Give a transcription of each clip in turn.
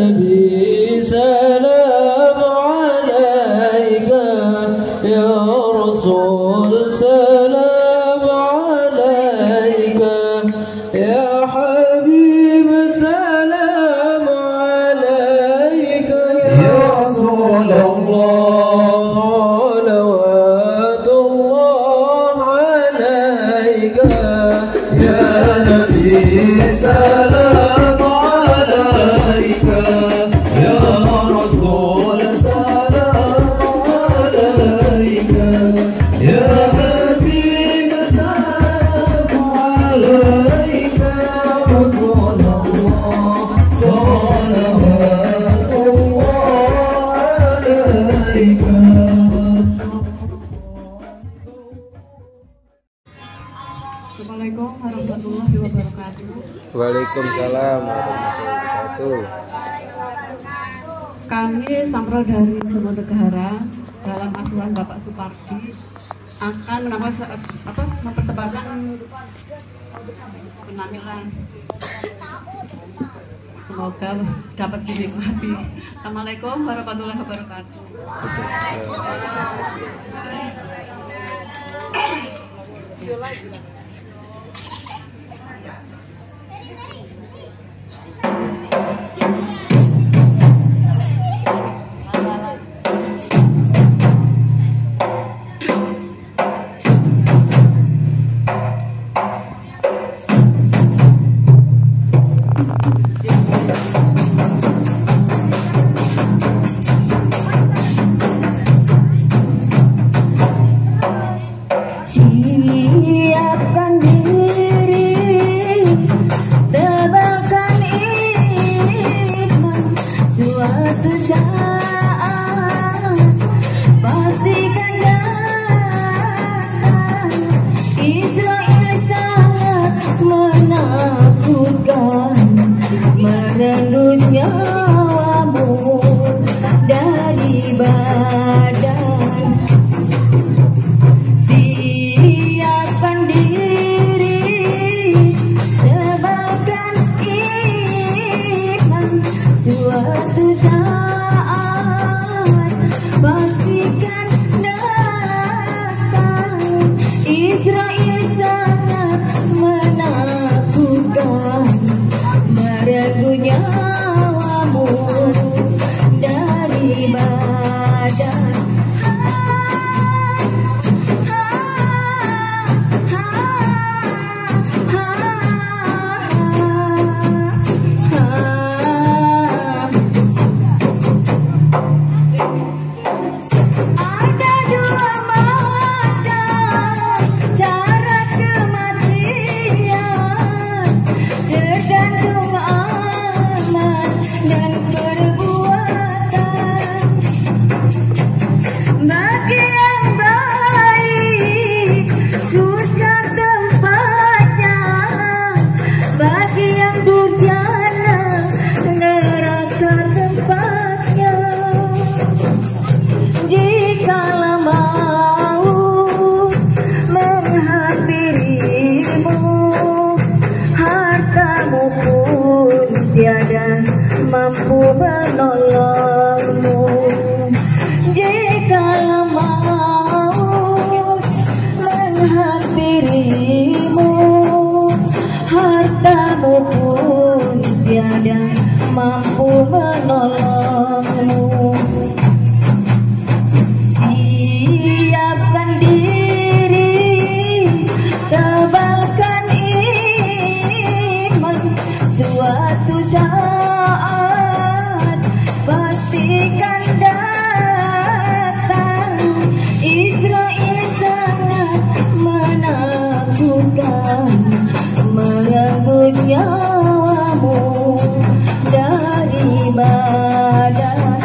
نبي سلام عليك يا رسول سلام عليك يا حبيب سلام عليك يا رسول الله صلوات الله عليك يا نبي سلام عليك يا رسول سلام عليك يا حبيب سلام عليك يا رسول الله صلوات الله عليك. Assalamualaikum warahmatullahi wabarakatuh. Waalaikumsalam warahmatullahi wabarakatuh. Kami Sampro dari Sumber Negara dalam asuhan Bapak Supardi akan mempersembahkan penampilan. Semoga dapat dinikmati. Assalamualaikum warahmatullahi wabarakatuh. Siapkan diri, tebalkan iman, suatu saat pastikan datang. Israel sangat menakutkan, merenggut nyawamu dari badan. Siapkan diri, tebalkan iman, suatu saat pastikan datang. Israel sangat menakutkan, merenggut nyawamu dari badan. Ada dua macam cara kematian, tergantung amal dan perbuatan. Bagi yang baik surga tempatnya, bagi yang durjana neraka tempatnya. Jikalau maut menghampirimu, hartamu pun tiada mampu menolongmu. Jikalau maut menghampirimu, hartamu pun tiada mampu menolongmu. Siapkan diri, tebalkan iman, suatu saat pastikan datang. Israel sangat menakutkan, merenggut nyawamu dari badan.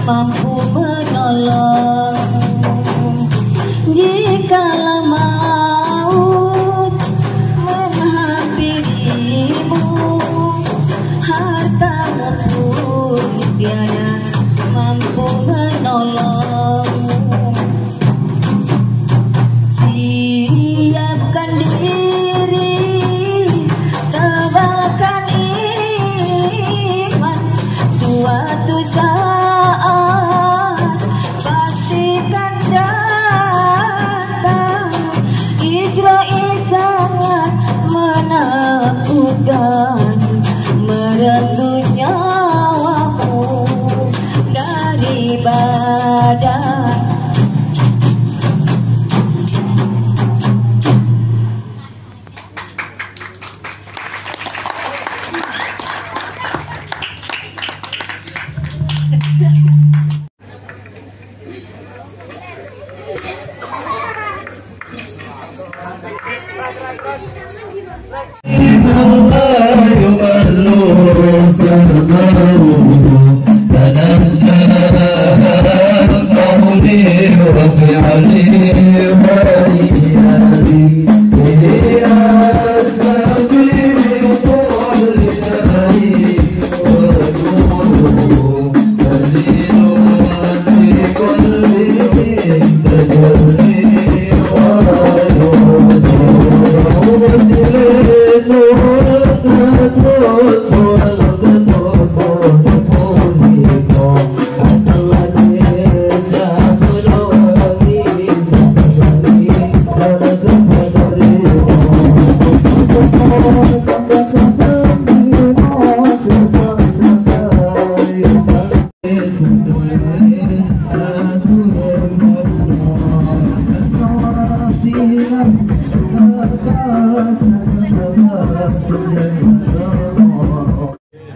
mampu menolong. Jikalau maut menghampirimu, hartamu pun tiada mampu menolong. Siapkan diri, tebalkan iman, suatu saat pastikan datang. Israel sangat menakutkan, merenggut nyawamu dari badan.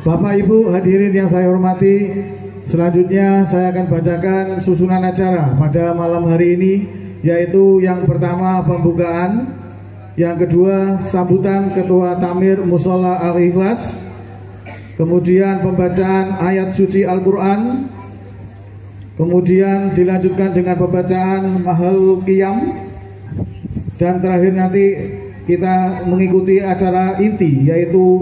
Bapak Ibu hadirin yang saya hormati, selanjutnya saya akan bacakan susunan acara pada malam hari ini, yaitu yang pertama pembukaan, yang kedua sambutan Ketua Tamir Mushola Al-Ikhlas, kemudian pembacaan ayat suci Al-Quran, kemudian dilanjutkan dengan pembacaan Mahal Qiyam, dan terakhir nanti kita mengikuti acara inti, yaitu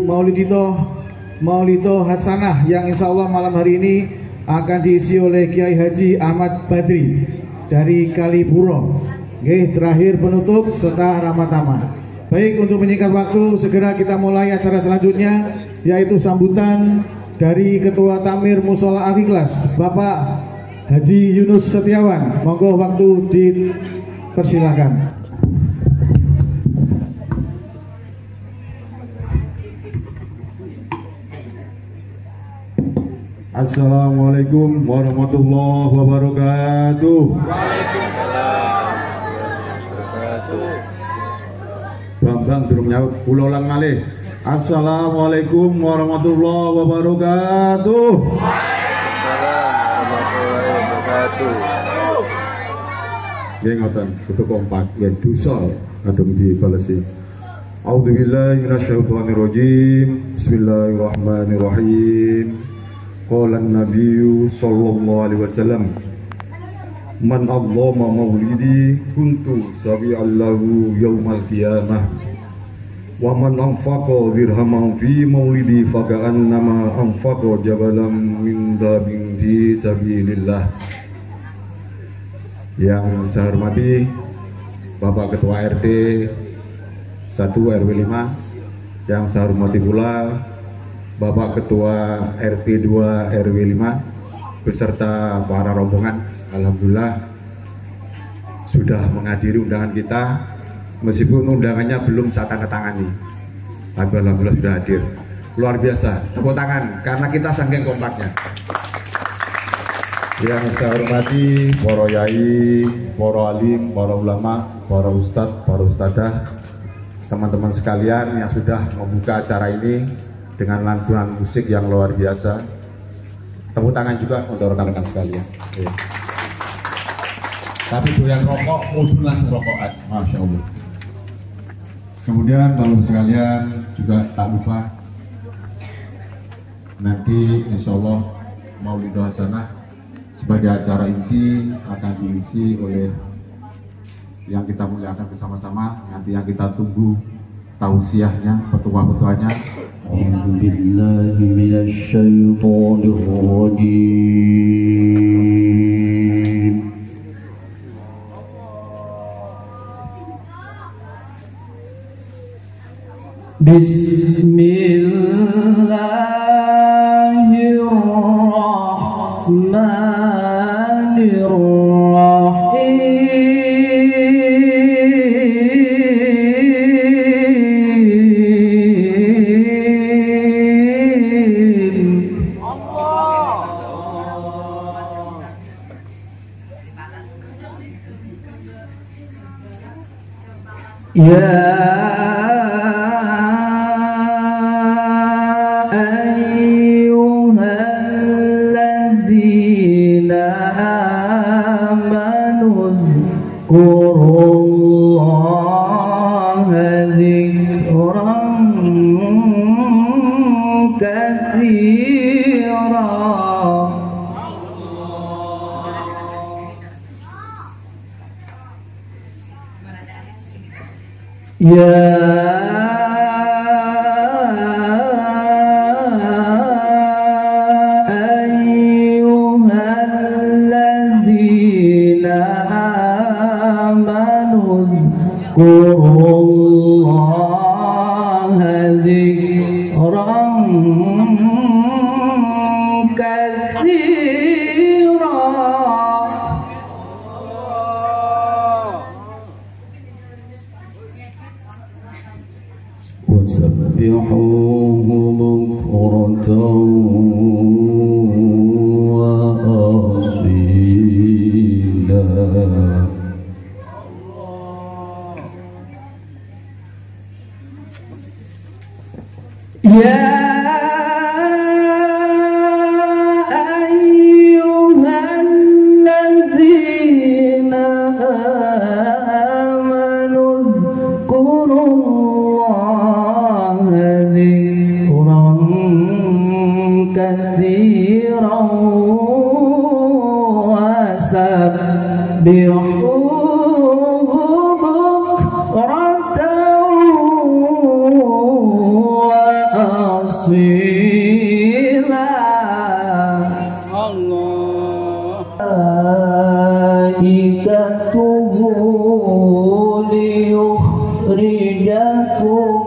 Maulidho Hasanah, yang insya Allah malam hari ini akan diisi oleh Kiai Haji Ahmad Badri dari Kalipuro. Oke, terakhir penutup serta rahmat-rahmat. Baik, untuk menyingkat waktu, segera kita mulai acara selanjutnya, yaitu sambutan dari Ketua Tamir Mushola Al-Ikhlas, Bapak Haji Yunus Setiawan. Monggo waktu dipersilakan. Assalamualaikum warahmatullahi wabarakatuh. Bambang durung nyaut, kula ulang malih. Assalamualaikum warahmatullahi wabarakatuh. Nggih ngoten, kudu kompak, yen dosa kadung dibalesi. A'udzubillahi minasyaitonirrajim. Bismillahirrahmanirrahim. Qala an-nabiyyu sallallahu alaihi wasallam, man allama maulidi kuntu sabi'an lahu yaumal qiyamah wa man anfaqa dirhaman fi maulidi faka'annama anfaqa jabalan min dabin fi sabilillah. Yang saya hormati Bapak Ketua RT 1 RW 5, yang saya hormati pula Bapak Ketua RT 2 RW 5 beserta para rombongan. Alhamdulillah sudah menghadiri undangan kita, meskipun undangannya belum saya tanda tangani, tapi alhamdulillah sudah hadir. Luar biasa, tepuk tangan karena kita saking kompaknya. Yang saya hormati para yai, para alim, para ulama, para ustadz, para ustadzah, teman-teman sekalian yang sudah membuka acara ini dengan lantunan musik yang luar biasa. Tepuk tangan juga untuk rekan-rekan sekalian. Ya. Tapi doyan rokok, mudun langsung rokokan, Masya Allah. Kemudian Bapak sekalian juga tak lupa nanti insya Allah Maulidho Hasanah sebagai acara inti akan diisi oleh yang kita muliakan bersama-sama, nanti yang kita tunggu tausiahnya, petua-petuanya. A'udzubillahi minasyaitonirrajim. Ayyuhalladzina amanu dzkurullaha dzikran katsira. Ayyuhalladzina amanu dzkurullaha dzikran katsira. وسبحوه بكرة وأصيلا. يا أيها الذين آمنوا اذكروا الله ذكرا كثيرا وسبحوه بكرة وأصيلا. ملائكته ليخرجكم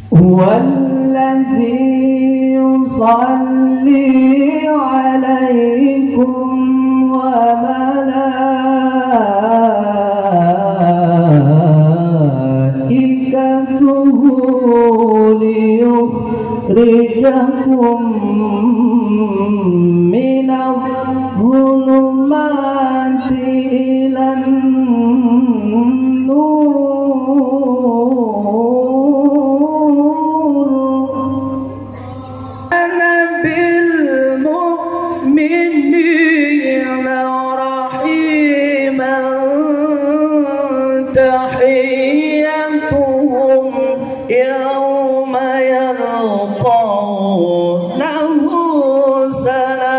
هو الذي يصلي عليكم وملائكته ليخرجكم من الظلمات إلى النور. أنا بالمؤمنين رحيما تحيتهم يوم يلقونه سلام.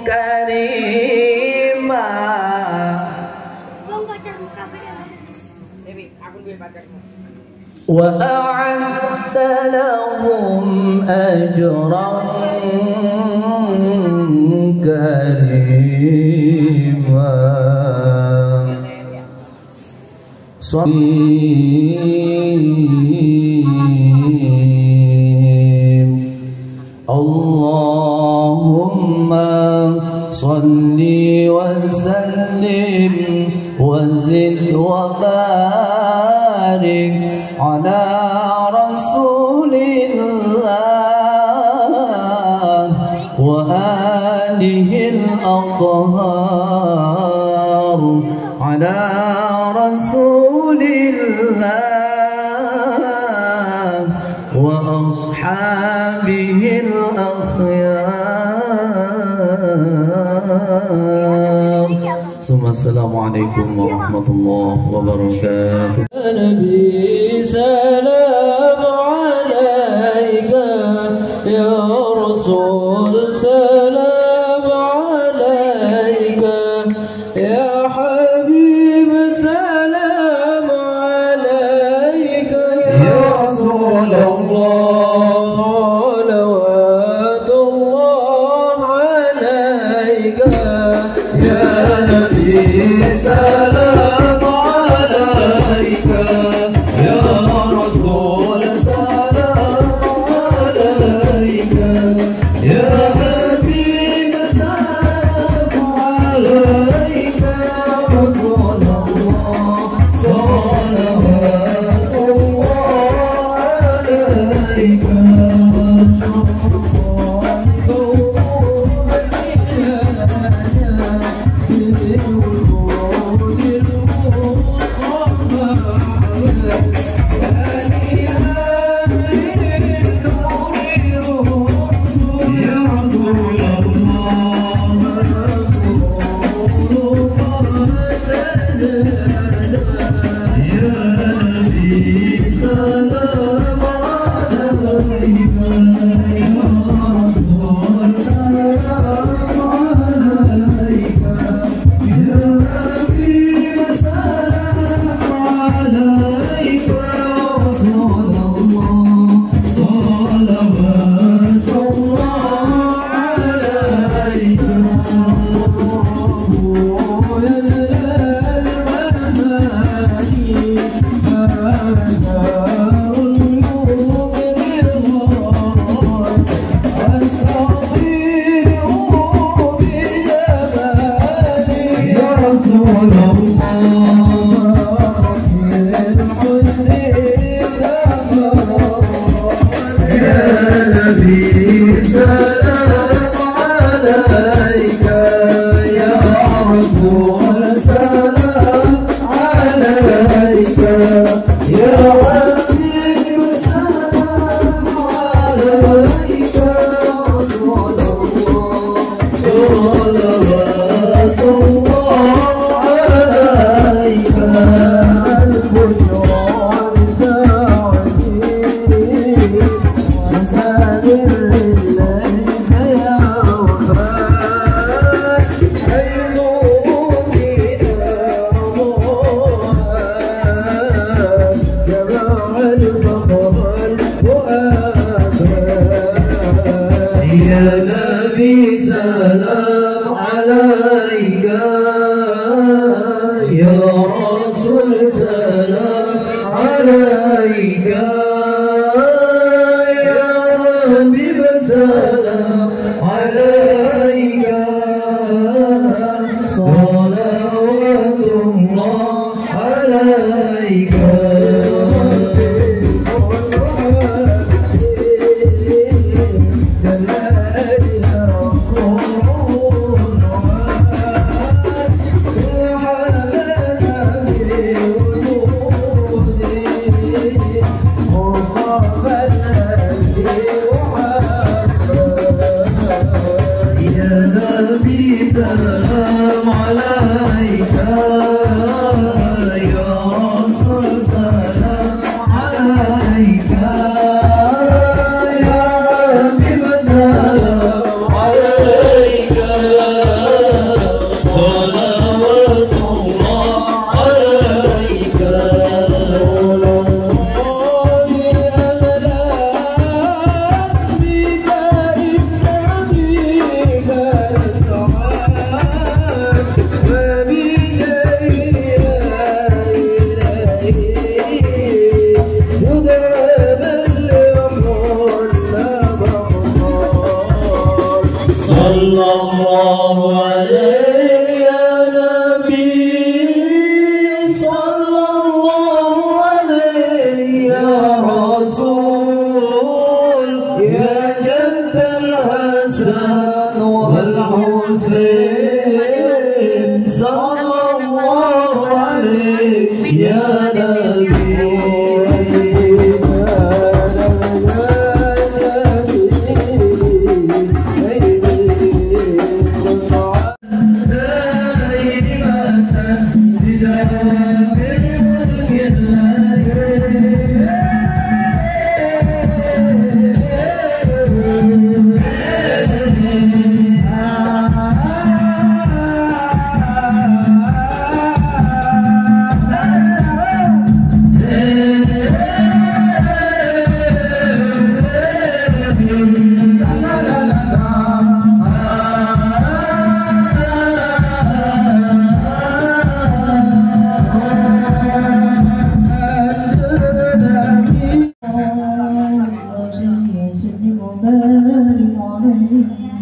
كريما وأعد لهم أجرا كريما. اللهم صل وسلم وزد وبارك على رسول الله وآله الأطهار على رسول الله وأصحابه Wassalamualaikum warahmatullahi wabarakatuh. Nabi salam alaika, ya Rasul salam alaika, ya Habib salam alaika, ya Rasulullah salawatullah alaika, ya Nabi salam alaika, ya Rasul salam alaika, ya Habib salam alaika, Rasulullah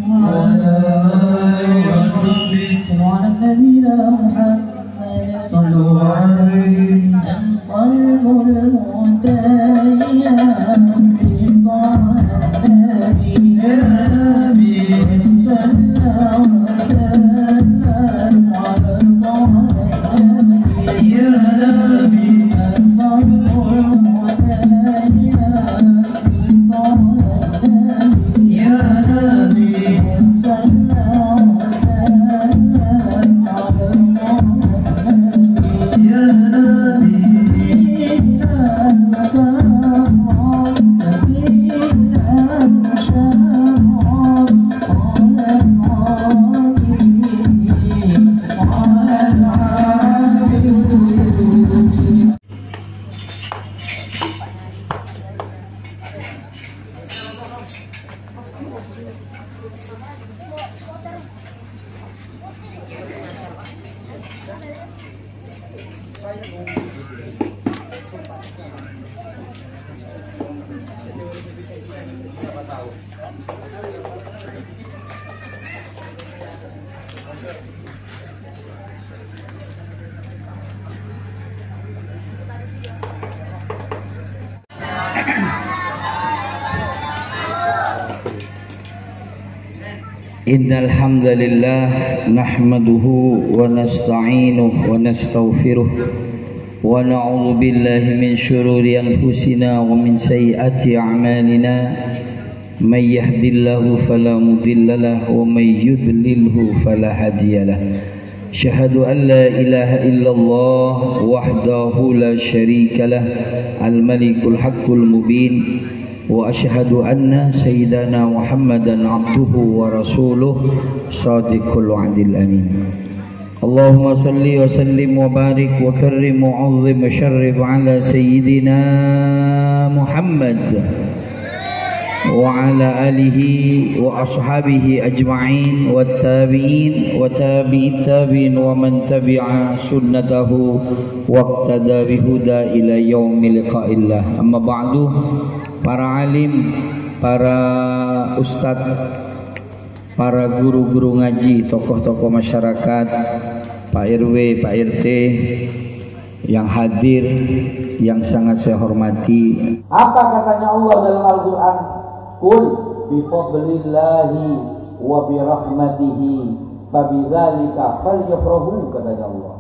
وعلى آله وصحبه وعلى نبينا محمد صلوا عليه القلب المهتدي بطاعة النبي يا نبي صلى وسلم على طاعة النبي يا نبي القلب المهتدي بطاعة النبي يا نبي صلى وسلم على طاعة النبي يا نبي Innal hamdalillah nahmaduhu wa nasta'inuhu wa nastaghfiruh wa na'udzu billahi min shururi anfusina wa min sayyiati a'malina may yahdihillahu fala mudilla lahu wa may yudlilhu fala hadiyalah. Syahadu an la ilaha illallah wahdahu la syarika lah al-malikul haqqul mubin wa asyhadu anna sayyidana Muhammadan abduhu wa rasuluh shadiqul wa'dil amin. Allahumma salli wa sallim wa barik wa karrim wa 'azzim wa syarrif ala sayyidina Muhammad wa ala alihi wa ashabihi ajma'in wa tabi'in wa tabi'it tabi'in wa man tabi'a sunnatahu wa iqtada bihuda ila yaumil liqa'illah. Amma ba'du, para alim, para ustadz, para guru-guru ngaji, tokoh-tokoh masyarakat, Pak RW, Pak RT yang hadir, yang sangat saya hormati. Apa katanya Allah dalam Al-Quran? Qul bifadlillahi wa birahmatihi fabidzalika falyafrahu, katanya Allah.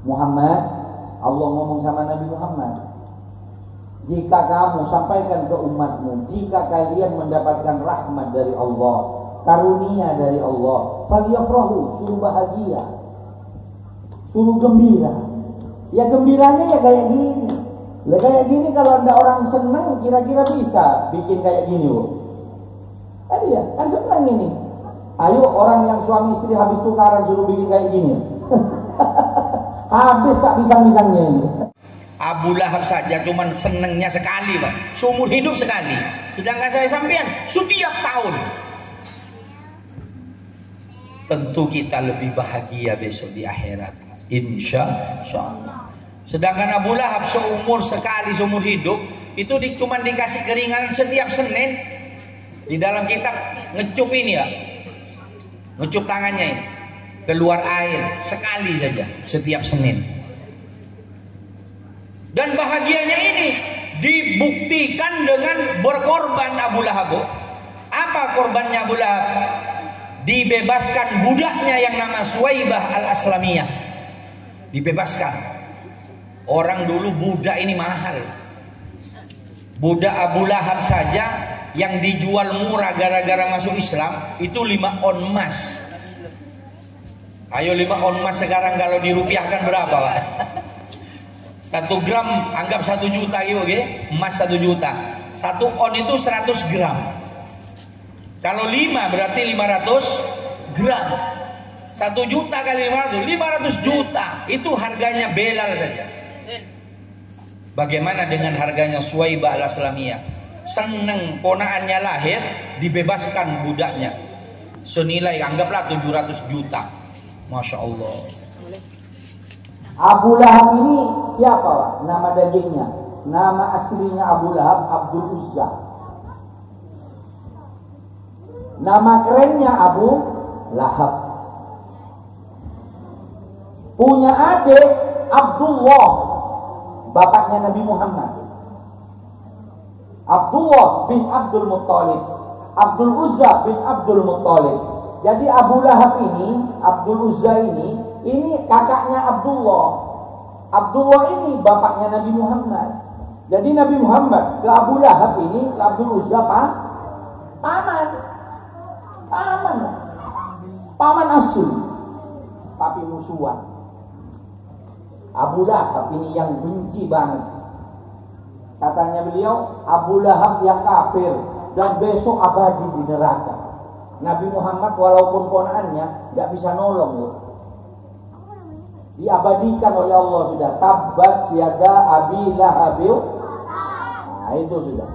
Muhammad, Allah ngomong sama Nabi Muhammad, jika kamu sampaikan ke umatmu, jika kalian mendapatkan rahmat dari Allah, karunia dari Allah, falyafrahu, suruh bahagia, suruh gembira. Ya gembiranya ya kayak gini. Lah kayak gini kalau ada orang senang, kira-kira bisa bikin kayak gini, Bu? Kan iya, kan senang ini. Ayo orang yang suami istri habis tukaran suruh bikin kayak gini. Habis tak pisang-pisangnya ini. Abu Lahab saja cuman senengnya sekali, Pak. Seumur hidup sekali. Sedangkan saya sampean setiap tahun. Tentu kita lebih bahagia besok di akhirat, insya Allah. Sedangkan Abu Lahab seumur hidup itu cuma dikasih keringanan setiap Senin. Di dalam kitab ngecup ini ya, ngecup tangannya ini, keluar air sekali saja setiap Senin. Dan bahagianya ini dibuktikan dengan berkorban Abu Lahab. Apa korbannya Abu Lahab? Dibebaskan budaknya yang nama Suwaibah al-Aslamiyah. Dibebaskan. Orang dulu budak ini mahal. Budak Abu Lahab saja yang dijual murah gara-gara masuk Islam itu 5 on emas. Ayo 5 on emas sekarang kalau dirupiahkan berapa, Pak? 1 gram anggap 1 juta gitu, okay? Emas 1 juta. 1 on itu 100 gram. Kalau 5 berarti 500 gram. 1 juta kali 500 juta. Itu harganya Belal saja. Bagaimana dengan harganya Suwaibah al-Aslamiyah? Seneng ponaannya lahir, dibebaskan budaknya. Senilai anggaplah 700 juta. Masya Allah. Abu Lahab ini siapa, Pak? Nama dagingnya. Nama aslinya Abu Lahab Abdul Uzza. Nama kerennya Abu Lahab. Punya adik Abdullah, bapaknya Nabi Muhammad. Abdullah bin Abdul Muttalib, Abdul Uzza bin Abdul Muttalib. Jadi Abu Lahab ini, Abdul Uzza ini kakaknya Abdullah. Abdullah ini bapaknya Nabi Muhammad. Jadi Nabi Muhammad ke Abu Lahab ini, ke Abdul Uzza paman asli, tapi musuhan. Abu Lahab ini yang benci banget. Katanya beliau, Abu Lahab yang kafir dan besok abadi di neraka. Nabi Muhammad walaupun ponakannya tidak bisa nolong loh. Diabadikan oleh Allah sudah. Tabbat siada Abi Lahabil. Nah itu sudah.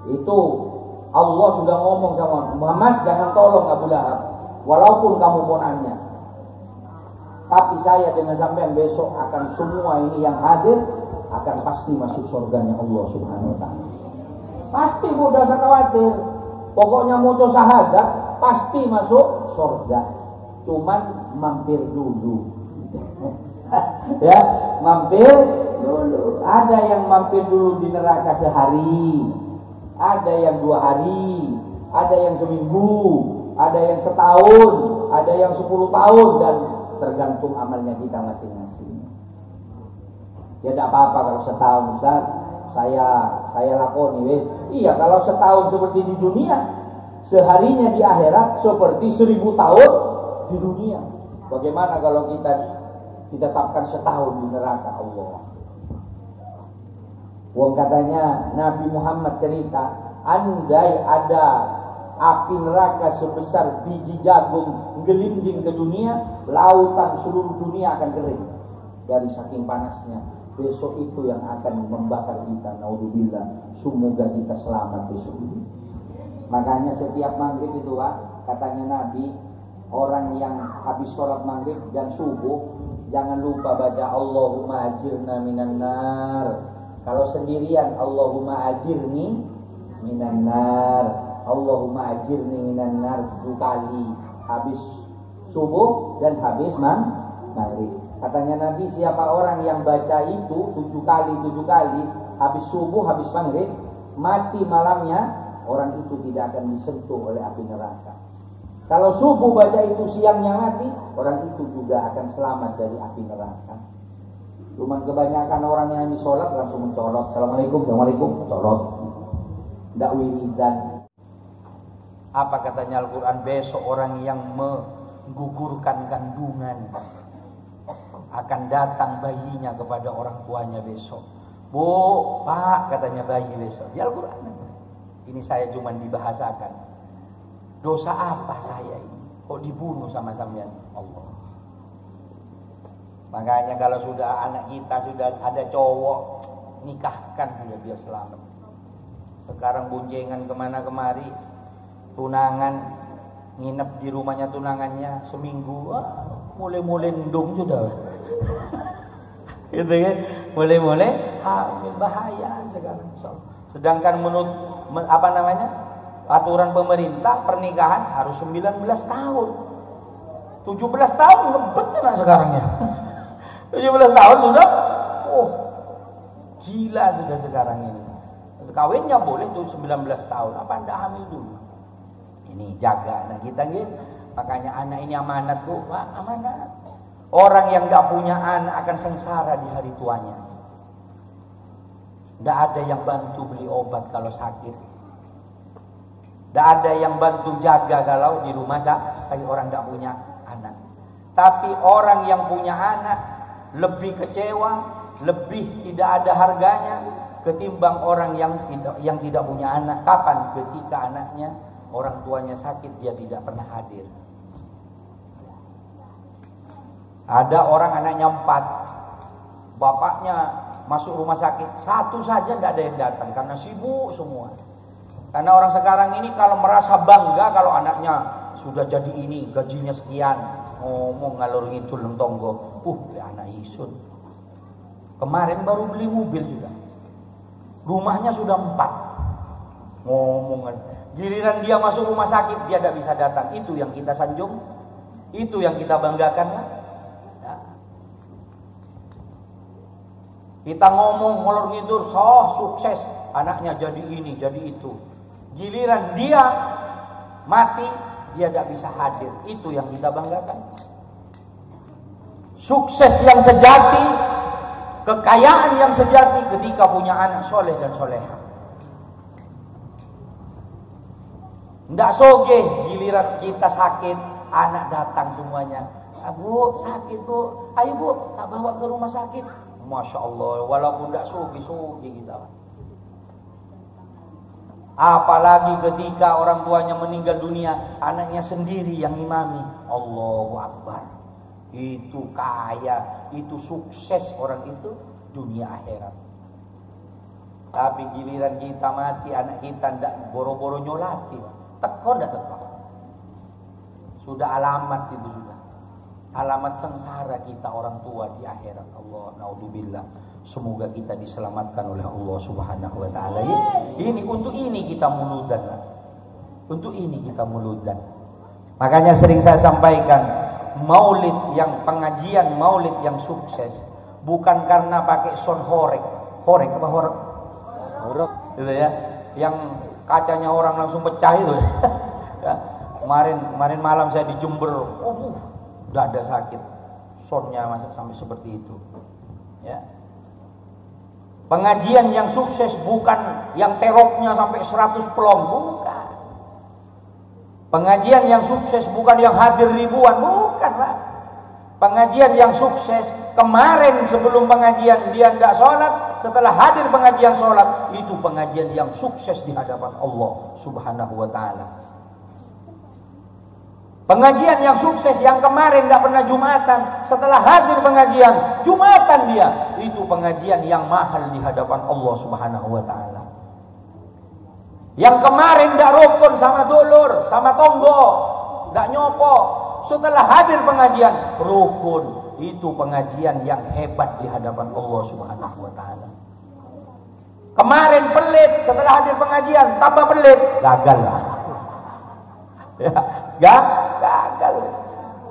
Itu Allah sudah ngomong sama Muhammad, jangan tolong Abu Lahab walaupun kamu ponakannya. Tapi saya dengan sampean besok akan semua ini yang hadir akan pasti masuk surganya Allah Subhanahu wa taala. Pasti mudah usah khawatir. Pokoknya moco syahadat pasti masuk surga. Cuman mampir dulu. Ya, mampir dulu. Ada yang mampir dulu di neraka sehari. Ada yang 2 hari, ada yang seminggu, ada yang setahun, ada yang 10 tahun dan tergantung amalnya kita masing-masing. Ya tidak apa-apa kalau setahun Ustaz, saya lakoni wes. Iya kalau setahun seperti di dunia, seharinya di akhirat seperti 1000 tahun di dunia. Bagaimana kalau kita ditetapkan setahun di neraka Allah? Wong katanya Nabi Muhammad cerita, andai ada api neraka sebesar biji jagung gelinding ke dunia, lautan seluruh dunia akan kering dari saking panasnya. Besok itu yang akan membakar kita. Naudzubillah. Semoga kita selamat besok ini. Makanya setiap maghrib itu Pak, katanya Nabi, orang yang habis sholat maghrib dan subuh jangan lupa baca Allahumma ajirna minan nar. Kalau sendirian Allahumma ajirni minan nar, Allahumma ajirni minan nar 7 kali habis subuh dan habis maghrib. Katanya Nabi, siapa orang yang baca itu 7 kali habis subuh habis maghrib, mati malamnya, orang itu tidak akan disentuh oleh api neraka. Kalau subuh baca itu siangnya mati, orang itu juga akan selamat dari api neraka. Cuman kebanyakan orang yang habis sholat langsung mencolot, Assalamualaikum, Assalamualaikum, colot. Tidak wiridan. Apa katanya Al-Quran? Besok orang yang menggugurkan kandungan akan datang bayinya kepada orang tuanya besok. Bu, Pak, katanya bayi besok. Di Al-Quran. Ini saya cuma dibahasakan. Dosa apa saya ini? Kok dibunuh sama sampean? Allah. Makanya kalau sudah anak kita sudah ada cowok, nikahkan dia biar selamat. Sekarang boncengan kemana kemari, tunangan, nginep di rumahnya tunangannya seminggu, mulai-mulai ndung sudah. Gitu kan? Mulai-mulai hamil, bahaya sekarang. Sedangkan menurut aturan pemerintah pernikahan harus 19 tahun. 17 tahun ngebet kan sekarang ya. 17 tahun sudah, gila sudah sekarang ini. Kawinnya boleh tuh 19 tahun, apa Anda hamil dulu? Ini jaga anak kita gitu. Makanya anak ini amanat tuh, Pak, amanat. Orang yang gak punya anak akan sengsara di hari tuanya. Gak ada yang bantu beli obat kalau sakit. Gak ada yang bantu jaga kalau di rumah sakit orang gak punya anak. Tapi orang yang punya anak lebih kecewa, lebih tidak ada harganya ketimbang orang yang tidak punya anak. Kapan? Ketika anaknya, orang tuanya sakit, dia tidak pernah hadir. Ada orang anaknya 4, bapaknya masuk rumah sakit, 1 saja tidak ada yang datang karena sibuk semua. Karena orang sekarang ini kalau merasa bangga kalau anaknya sudah jadi ini, gajinya sekian, ngomong ngalur ngidul tonggo, anak isun. Kemarin baru beli mobil juga, rumahnya sudah 4, ngomongan Giliran dia masuk rumah sakit, dia tidak bisa datang. Itu yang kita sanjung, itu yang kita banggakan. Ya. Kita ngomong molor ngidur, sukses, anaknya jadi ini, jadi itu. Giliran dia mati, dia tidak bisa hadir. Itu yang kita banggakan. Sukses yang sejati, kekayaan yang sejati ketika punya anak soleh dan soleha. Tidak soge, giliran kita sakit, anak datang semuanya. Bu, sakit bu, ayo bu, tak bawa ke rumah sakit. Masya Allah, walaupun tidak soge kita. Apalagi ketika orang tuanya meninggal dunia, anaknya sendiri yang imami. Allahu Akbar. Itu kaya, itu sukses orang itu dunia akhirat. Tapi giliran kita mati, anak kita tidak boro-boro nyolati. Teko ndak teko. Sudah alamat itu sudah. Alamat sengsara kita orang tua di akhirat. Allah naudzubillah. Semoga kita diselamatkan oleh Allah Subhanahu wa taala. Ini untuk ini kita muludan. Untuk ini kita muludan. Makanya sering saya sampaikan, maulid yang pengajian maulid yang sukses bukan karena pakai sound horek. Horek apa horek? Horek. Gitu ya. Yang kacanya orang langsung pecah itu. Ya. Kemarin malam saya di Jember, dada sakit, soundnya masih sampai seperti itu. Ya. Pengajian yang sukses bukan yang teroknya sampai 100 pelong, bukan. Pengajian yang sukses bukan yang hadir ribuan, bukan Pak. Pengajian yang sukses kemarin sebelum pengajian dia tidak sholat, setelah hadir pengajian sholat, itu pengajian yang sukses di hadapan Allah Subhanahu wa ta'ala. Pengajian yang sukses yang kemarin tidak pernah Jumatan, setelah hadir pengajian Jumatan dia, itu pengajian yang mahal di hadapan Allah Subhanahu wa ta'ala. Yang kemarin tidak rukun sama dulur, sama tonggo, tidak nyopo, setelah hadir pengajian rukun. Itu pengajian yang hebat di hadapan Allah Subhanahu wa ta'ala. Kemarin pelit, setelah hadir pengajian tambah pelit, gagal lah. Ya, gagal.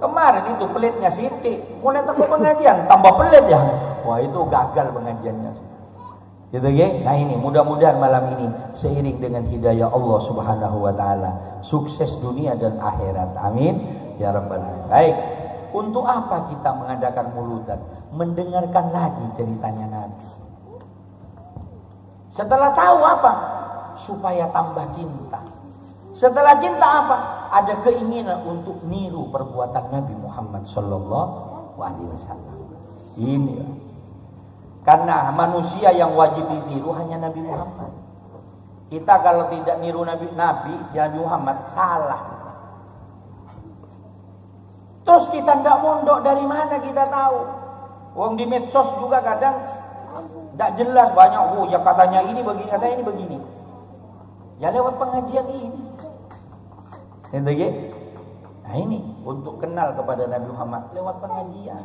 Kemarin itu pelitnya Siti, mulai tambah pengajian tambah pelit ya. Wah, itu gagal pengajiannya. Gitu ya. Nah ini mudah-mudahan malam ini seiring dengan hidayah Allah Subhanahu wa ta'ala, sukses dunia dan akhirat. Amin ya rabbal alamin. Baik. Untuk apa kita mengadakan muludan? Mendengarkan lagi ceritanya Nabi. Setelah tahu apa? Supaya tambah cinta. Setelah cinta apa? Ada keinginan untuk niru perbuatan Nabi Muhammad sallallahu alaihi wasallam. Ini ya. Karena manusia yang wajib ditiru hanya Nabi Muhammad. Kita kalau tidak niru Nabi Muhammad salah. Terus kita tidak mondok, dari mana kita tahu? Wong di medsos juga kadang tidak jelas, banyak ya katanya ini begini, katanya ini begini. Ya lewat pengajian ini. Gitu. Nah ini untuk kenal kepada Nabi Muhammad lewat pengajian.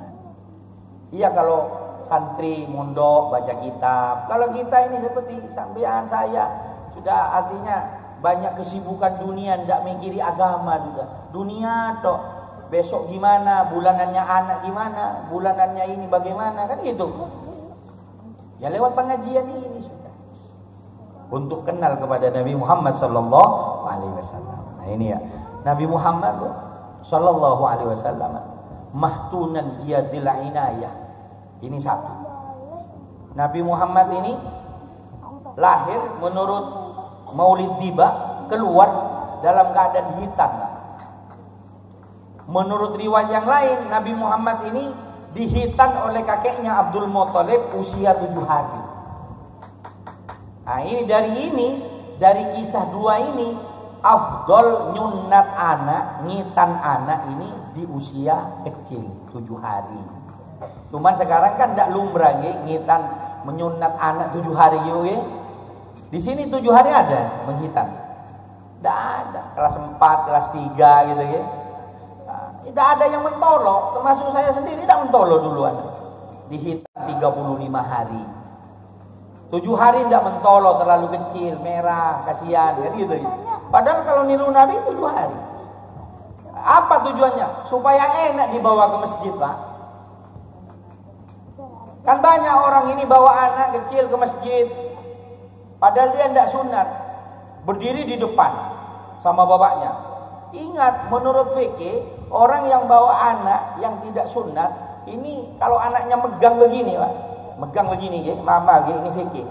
Iya kalau santri mondok baca kitab. Kalau kita ini seperti sampean saya sudah artinya banyak kesibukan dunia, tidak mikiri agama juga. Dunia toh. Besok gimana, bulanannya anak gimana, bulanannya ini bagaimana, kan gitu. Ya lewat pengajian ini sudah. Untuk kenal kepada Nabi Muhammad sallallahu alaihi wasallam. Nah ini ya, Nabi Muhammad sallallahu alaihi wasallam mahtunan biyadil inayah. Ini satu. Nabi Muhammad ini lahir menurut Maulid Diba, keluar dalam keadaan hitam. Menurut riwayat yang lain, Nabi Muhammad ini dihitan oleh kakeknya Abdul Muthalib usia 7 hari. Nah ini dari kisah dua ini, afdol nyunat anak, ngitan anak ini di usia kecil 7 hari. Cuman sekarang kan tidak lumrah ngitan menyunat anak 7 hari gitu ya. Di sini 7 hari ada menghitan. Tidak ada. Kelas 4, kelas 3 gitu ya. Tidak ada yang mentolok, termasuk saya sendiri tidak mentolok duluan. Dihitam 35 hari. 7 hari tidak mentolok, terlalu kecil, merah, kasihan, kan gitu. Padahal kalau niru Nabi 7 hari. Apa tujuannya? Supaya enak dibawa ke masjid, Pak. Kan banyak orang ini bawa anak kecil ke masjid, padahal dia tidak sunat, berdiri di depan sama bapaknya. Ingat, menurut fikih, orang yang bawa anak yang tidak sunat, ini kalau anaknya megang begini, Pak, megang begini, ya, mama, ini fikih,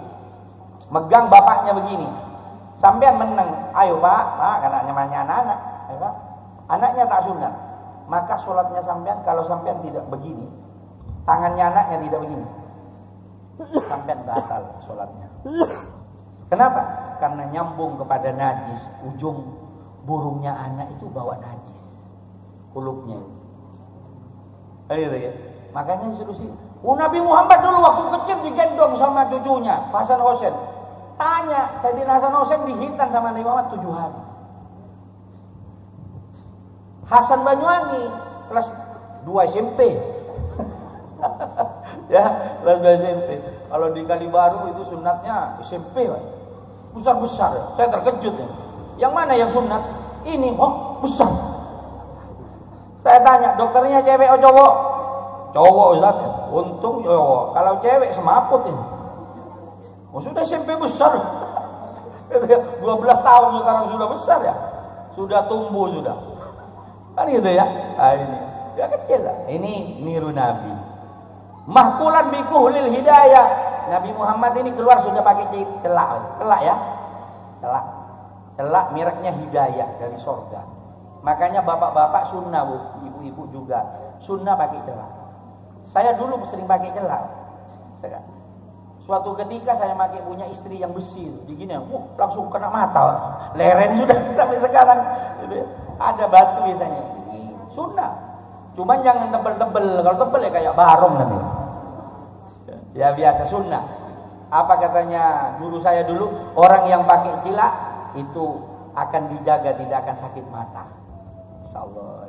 megang bapaknya begini, sampean menang, ayo Pak, anaknya banyak anak, ayo Pak. Anaknya tak sunat, maka sholatnya sampean kalau sampean tidak begini, tangannya anaknya tidak begini, sampean batal sholatnya. Kenapa? Karena nyambung kepada najis, ujung burungnya anak itu bawa najis, kulupnya. Ya. Makanya disuruh sih. Nabi Muhammad dulu waktu kecil digendong sama cucunya Hasan Husain. Tanya, Sayyidina Hasan Husain dihitan sama Nabi Muhammad 7 hari. Hasan Banyuwangi kelas 2 SMP. Ya, kelas 2 SMP. Kalau di Kalibaru itu sunatnya SMP, Pak. Besar-besar. Saya terkejut ya. Yang mana yang sunat? Ini, oh, besar. Saya tanya, dokternya cewek atau cowok? Cowok, Ustaz. Untung cowok. Kalau cewek semaput ini. Oh, sudah SMP besar. 12 tahun sekarang sudah besar ya. Sudah tumbuh sudah. Kan gitu ya. Nah, ini dia kecil lah. Ini niru Nabi. Mahkulan bikuhlil hidayah. Nabi Muhammad ini keluar sudah pakai celak. Celak ya. Celak. Celak mereknya hidayah dari surga. Makanya bapak-bapak sunnah, Bu, ibu-ibu juga sunnah pakai celak. Saya dulu sering pakai celak. Suatu ketika saya pakai punya istri yang besi, begini, langsung kena mata, leren sudah sampai sekarang. Ada batu biasanya. Ini sunnah. Cuman jangan tebel-tebel. Kalau tebel ya kayak barong nanti. Ya biasa sunnah. Apa katanya guru saya dulu, orang yang pakai celak itu akan dijaga, tidak akan sakit mata. Insyaallah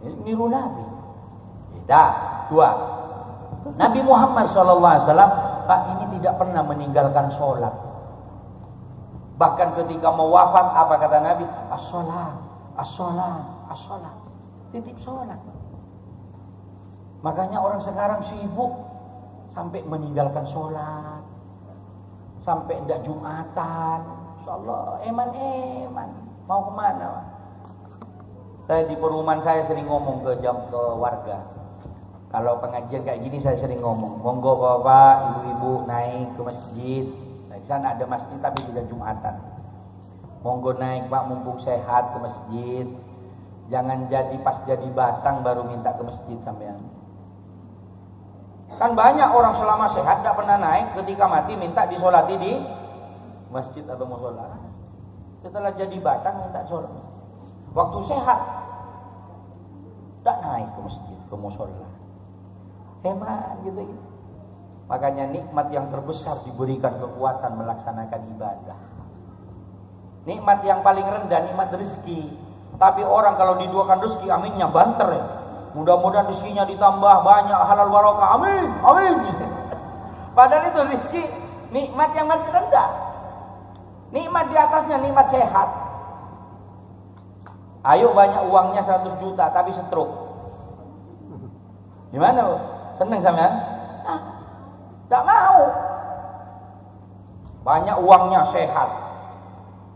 ini niru Nabi. Dah, 2. Nabi Muhammad SAW, Pak, ini tidak pernah meninggalkan sholat. Bahkan ketika mau wafat, apa kata Nabi? As-sholat, as-sholat, as-sholat. Titip sholat. Makanya orang sekarang sibuk sampai meninggalkan sholat, sampai tidak Jumatan. Insyaallah, eman-eman. Mau kemana, Pak? Saya di perumahan saya sering ngomong ke warga. Kalau pengajian kayak gini saya sering ngomong, monggo bapak, ibu-ibu naik ke masjid. Nah, di sana ada masjid tapi tidak Jumatan. Monggo naik Pak, mumpung sehat ke masjid. Jangan jadi pas jadi batang baru minta ke masjid sampean. Kan banyak orang selama sehat tidak pernah naik, ketika mati minta disolati di masjid atau musola. Setelah jadi batang minta sholat. Waktu sehat tidak naik ke masjid, ke musola. Hemat gitu. Makanya nikmat yang terbesar diberikan kekuatan melaksanakan ibadah. Nikmat yang paling rendah nikmat rezeki. Tapi orang kalau diduakan rezeki, aminnya banter ya. Mudah-mudahan rezekinya ditambah banyak, halal barokah. Amin, amin. Padahal itu rezeki nikmat yang paling rendah. Nikmat di atasnya nikmat sehat. Ayo banyak uangnya 100 juta tapi stroke. Gimana, Bu? Seneng sampean? Tak mau. Banyak uangnya sehat,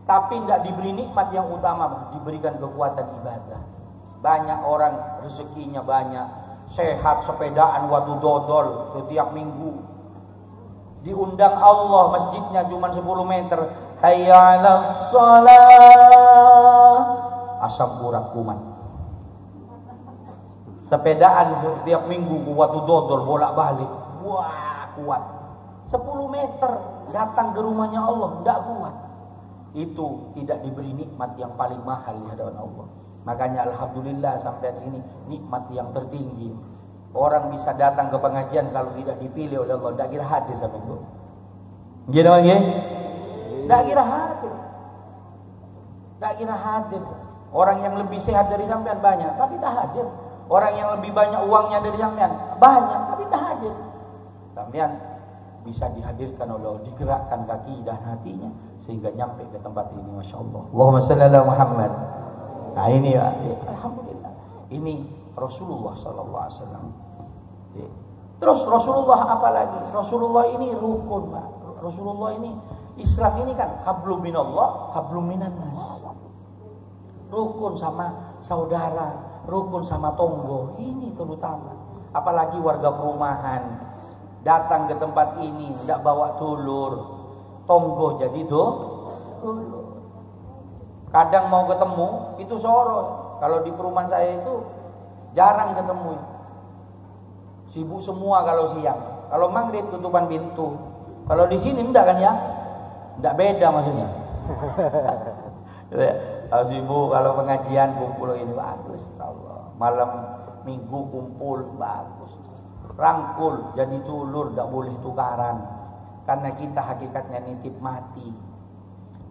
tapi tidak diberi nikmat yang utama, diberikan kekuatan ibadah. Banyak orang rezekinya banyak, sehat, sepedaan waktu dodol setiap minggu. Diundang Allah, masjidnya cuma 10 meter. Hayya 'alas shalah. Asam urat kumat. Sepedaan setiap minggu waktu dodol bolak-balik. Wah, kuat. 10 meter datang ke rumahnya Allah, tidak kuat. Itu tidak diberi nikmat yang paling mahal di hadapan Allah. Makanya alhamdulillah sampai ini nikmat yang tertinggi. Orang bisa datang ke pengajian kalau tidak dipilih oleh Allah, tidak kira hadir sama itu. Gini lagi? Tidak kira hadir. Tidak kira hadir. Orang yang lebih sehat dari sampean banyak, tapi tak hadir. Orang yang lebih banyak uangnya dari sampean banyak, tapi tak hadir. Sampean bisa dihadirkan oleh Allah, digerakkan kaki dan hatinya sehingga nyampe ke tempat ini, masya Allah. Allahumma shalli ala Muhammad. Nah ini ya, alhamdulillah. Ini Rasulullah sallallahu alaihi wasallam. Terus Rasulullah apalagi? Rasulullah ini rukun, Pak. Rasulullah ini Islam ini kan hablum minallah, hablum minannas. Rukun sama saudara, rukun sama tonggo, ini terutama. Apalagi warga perumahan datang ke tempat ini tidak bawa dulur, tonggo jadi dulur. Kadang mau ketemu itu sore. Kalau di perumahan saya itu jarang ketemu. Sibuk semua kalau siang. Kalau maghrib tutupan pintu. Kalau di sini enggak kan ya? Enggak beda maksudnya. Kalau sibuk, kalau pengajian kumpul ini bagus, Allah. Malam minggu kumpul bagus. Rangkul jadi dulur, enggak boleh tukaran. Karena kita hakikatnya nitip mati.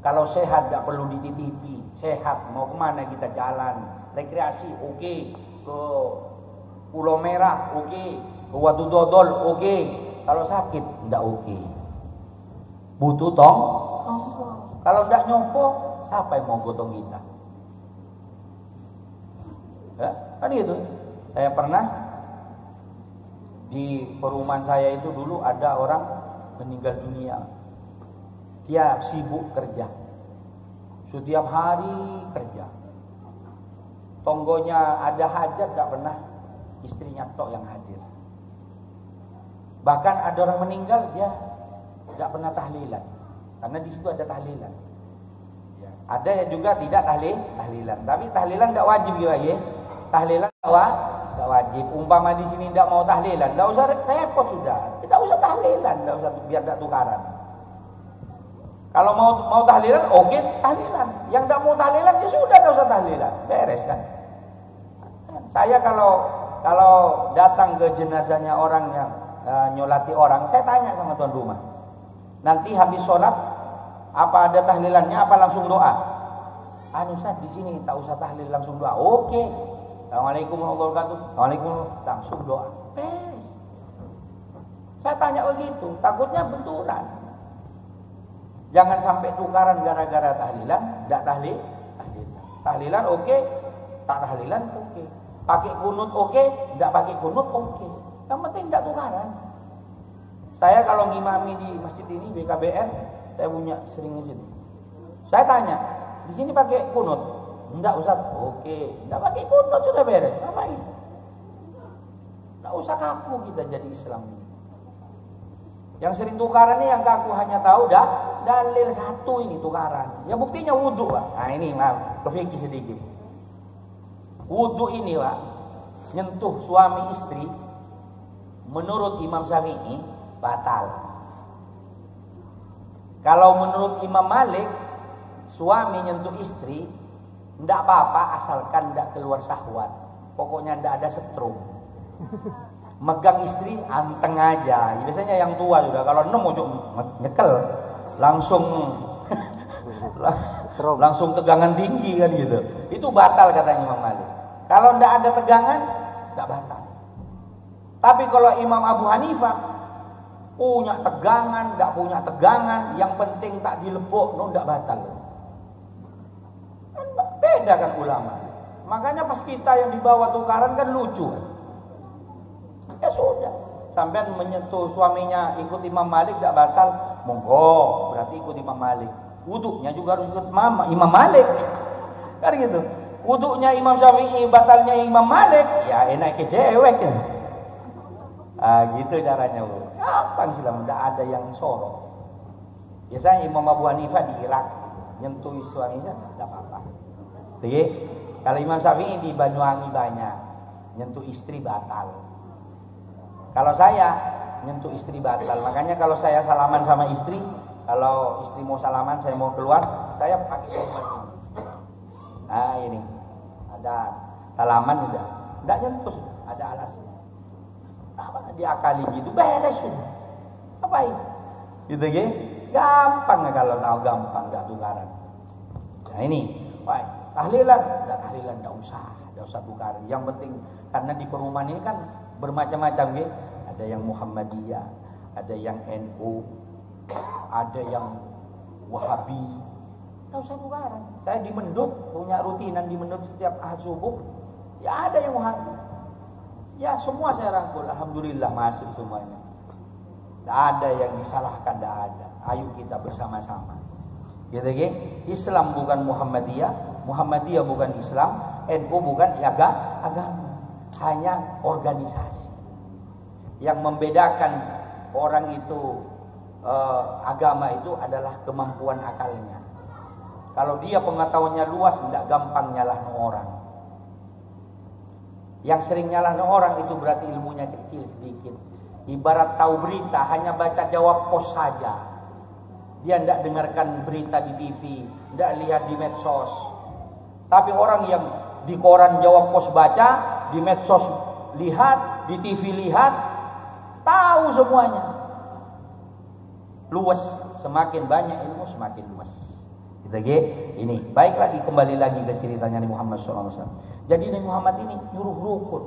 Kalau sehat enggak perlu dititipi. Sehat mau kemana kita jalan? Rekreasi oke. Ke Pulau Merah oke. Ke Watu Dodol oke. Kalau sakit enggak oke. Butuh tonggo. Kalau enggak nyompo, siapa yang mau gotong kita? Ya, kan gitu. Saya pernah di perumahan saya itu dulu ada orang meninggal dunia. Dia sibuk kerja. Setiap hari kerja. Tonggonya ada hajat enggak pernah istrinya tok yang hadir. Bahkan ada orang meninggal dia tidak pernah tahlilan, karena di situ ada tahlilan. Ya. Ada yang juga tidak tahlilan, tapi tahlilan tidak wajib ya. Tahlilan tidak wajib. Umpama di sini tidak mau tahlilan, tidak usah repot sudah. Tidak usah tahlilan, tidak usah biar tidak tukaran. Kalau mau tahlilan, oke tahlilan. Yang tidak mau tahlilan ya sudah tidak usah tahlilan, beres kan. Saya kalau datang ke jenazahnya orang yang nyolati orang, saya tanya sama tuan rumah. Nanti habis sholat, apa ada tahlilannya, apa langsung doa? Ustaz di sini tak usah tahlil, langsung doa. Oke. Assalamualaikum warahmatullahi wabarakatuh. Waalaikumsalam, langsung doa. Beres. Saya tanya begitu, takutnya benturan. Jangan sampai tukaran gara-gara tahlilan, tidak tahlilan. Tahlilan oke, tak tahlilan oke. Pakai kunut oke, tidak pakai kunut oke. Yang penting tidak tukaran. Saya kalau ngimami di masjid ini BKBN, saya punya sering di sini. Saya tanya, di sini pakai kunut? Enggak Ustaz. Oke, enggak pakai kunut sudah beres. Ngapain? Enggak usah kaku kita jadi Islam. Yang sering tukaran ini yang kaku hanya tahu dah dalil satu ini tukaran. Ya buktinya wudhu, Pak. Nah ini maaf, kefikir sedikit. Wudhu ini, Pak, nyentuh suami istri menurut Imam Syafi'i batal. Kalau menurut Imam Malik, suami nyentuh istri tidak apa-apa asalkan tidak keluar syahwat. Pokoknya tidak ada setrum. Megang istri anteng aja. Biasanya yang tua juga kalau enam ojo nyekel langsung tegangan tinggi kan gitu. Itu batal katanya Imam Malik. Kalau tidak ada tegangan tidak batal. Tapi kalau Imam Abu Hanifah punya tegangan, tidak punya tegangan, yang penting tak dilepuk, tidak batal. Beda kan ulama. Makanya pas kita yang dibawa tukaran kan lucu. Ya sudah, sampean menyentuh suaminya ikut Imam Malik tidak batal, monggo, berarti ikut Imam Malik. Wuduknya juga harus ikut Imam Malik. Kan gitu. Wuduknya Imam Syafi'i, batalnya Imam Malik, ya enak ke cewek ya. Gitu caranya, Bu. Gampang Islam, tidak ada yang sorot. Biasanya Imam Abu Hanifah di Irak nyentuh suaminya tidak apa-apa. Jadi, kalau Imam Syafi'i di Banyuwangi banyak nyentuh istri batal. Kalau saya nyentuh istri batal. Makanya kalau saya salaman sama istri, kalau istri mau salaman, saya mau keluar, saya pakai sorban ini. Nah ini ada salaman udah, tidak nyentuh, ada alasnya. Apa diakali gitu, beres sudah. Apa ini? Gitu ya? Gampang kalau tahu gampang, nggak tukaran. Nah ini, wah, tahlilan, nggak usah tukaran. Yang penting karena di perumahan ini kan bermacam-macam ya. Ada yang Muhammadiyah, ada yang NU, ada yang Wahabi. Tahu saya bubaran. Saya di Mendut punya rutinan di Mendut setiap ahad subuh. Ya ada yang Wahabi. Ya semua saya rangkul. Alhamdulillah masuk semuanya. Tidak ada yang disalahkan, tidak ada. Ayo kita bersama-sama. Gitu kan? Islam bukan Muhammadiyah, Muhammadiyah bukan Islam, NU bukan agama. Hanya organisasi. Yang membedakan orang itu agama itu adalah kemampuan akalnya. Kalau dia pengetahuannya luas, tidak gampang nyalahno orang. Yang sering nyalahno orang itu berarti ilmunya kecil sedikit. Ibarat tahu berita hanya baca jawab pos saja. Dia tidak dengarkan berita di TV, tidak lihat di medsos. Tapi orang yang di koran jawab pos baca, di medsos lihat, di TV lihat, tahu semuanya. Luas, semakin banyak ilmu semakin luas. Kita ini baik lagi, kembali lagi ke ceritanya Nabi Muhammad SAW. Jadi Nabi Muhammad ini nyuruh rukun.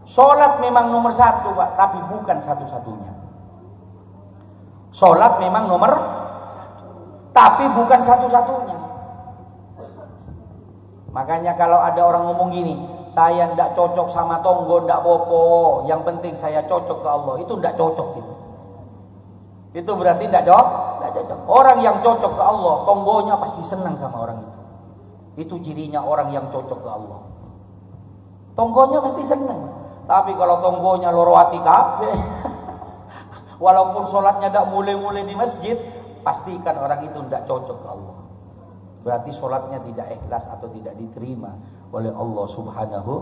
Sholat memang nomor satu, Pak, tapi bukan satu-satunya. Sholat memang nomor satu, tapi bukan satu-satunya. Makanya kalau ada orang ngomong gini, saya tidak cocok sama tonggo, tidak popo, yang penting saya cocok ke Allah, itu tidak cocok gitu. Itu berarti tidak cocok. Orang yang cocok ke Allah, tonggonya pasti senang sama orang itu. Itu cirinya orang yang cocok ke Allah. Tonggonya pasti senang. Tapi kalau tonggonya loro hati kabeh, walaupun sholatnya tidak mulai-mulai di masjid, pastikan orang itu tidak cocok ke Allah. Berarti sholatnya tidak ikhlas atau tidak diterima oleh Allah Subhanahu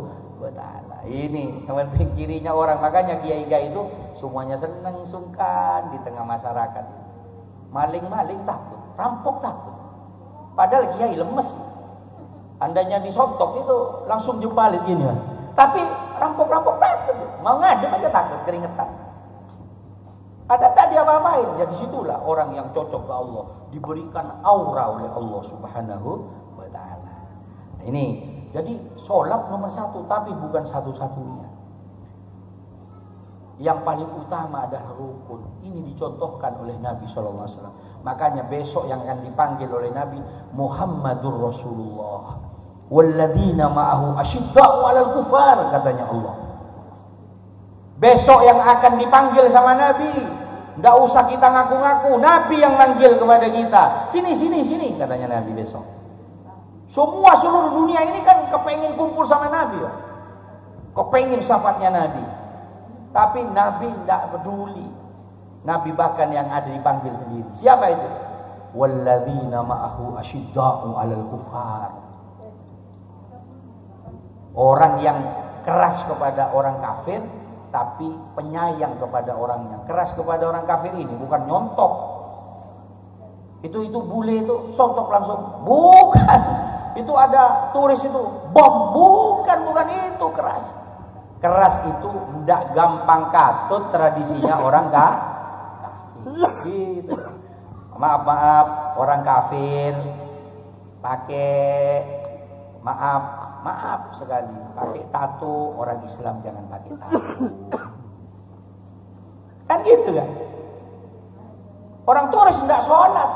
wa Ta'ala. Ini yang cirinya orang. Makanya kiai-kiai itu semuanya senang sungkan di tengah masyarakat. Maling-maling takut, rampok takut. Padahal kiai lemes. Andainya disontok itu langsung jempalit gini. Tapi rampok-rampok takut. Mau ngadep aja takut, keringetan. Ada tadi apa-apain. Ya disitulah orang yang cocok ke Allah, diberikan aura oleh Allah Subhanahu wa Ta'ala. Nah, ini jadi sholat nomor satu, tapi bukan satu-satunya. Yang paling utama adalah rukun. Ini dicontohkan oleh Nabi SAW. Makanya besok yang akan dipanggil oleh Nabi, Muhammadur Rasulullah walladzina ma'ahu asyidda'u 'alal kufar, katanya Allah. Besok yang akan dipanggil sama Nabi, tidak usah kita ngaku-ngaku, Nabi yang manggil kepada kita. Sini, katanya Nabi besok. Semua seluruh dunia ini kan kepengen kumpul sama Nabi, ya. Kepengen syafaatnya Nabi. Tapi Nabi tidak peduli. Nabi bahkan yang ada dipanggil sendiri. Siapa itu? Walladzina ma'ahu asyidda'u 'alal kufar. Orang yang keras kepada orang kafir, tapi penyayang kepada orangnya. Keras kepada orang kafir ini bukan nyontok. Itu bule itu sontok langsung. Bukan. Itu ada turis itu bom. Bukan itu keras. Keras itu tidak gampang katut, tradisinya orang kafir. Gitu. Maaf, orang kafir pakai maaf sekali, pakai tato. Orang Islam jangan pakai tato. Kan gitu kan? Orang turis tidak sholat,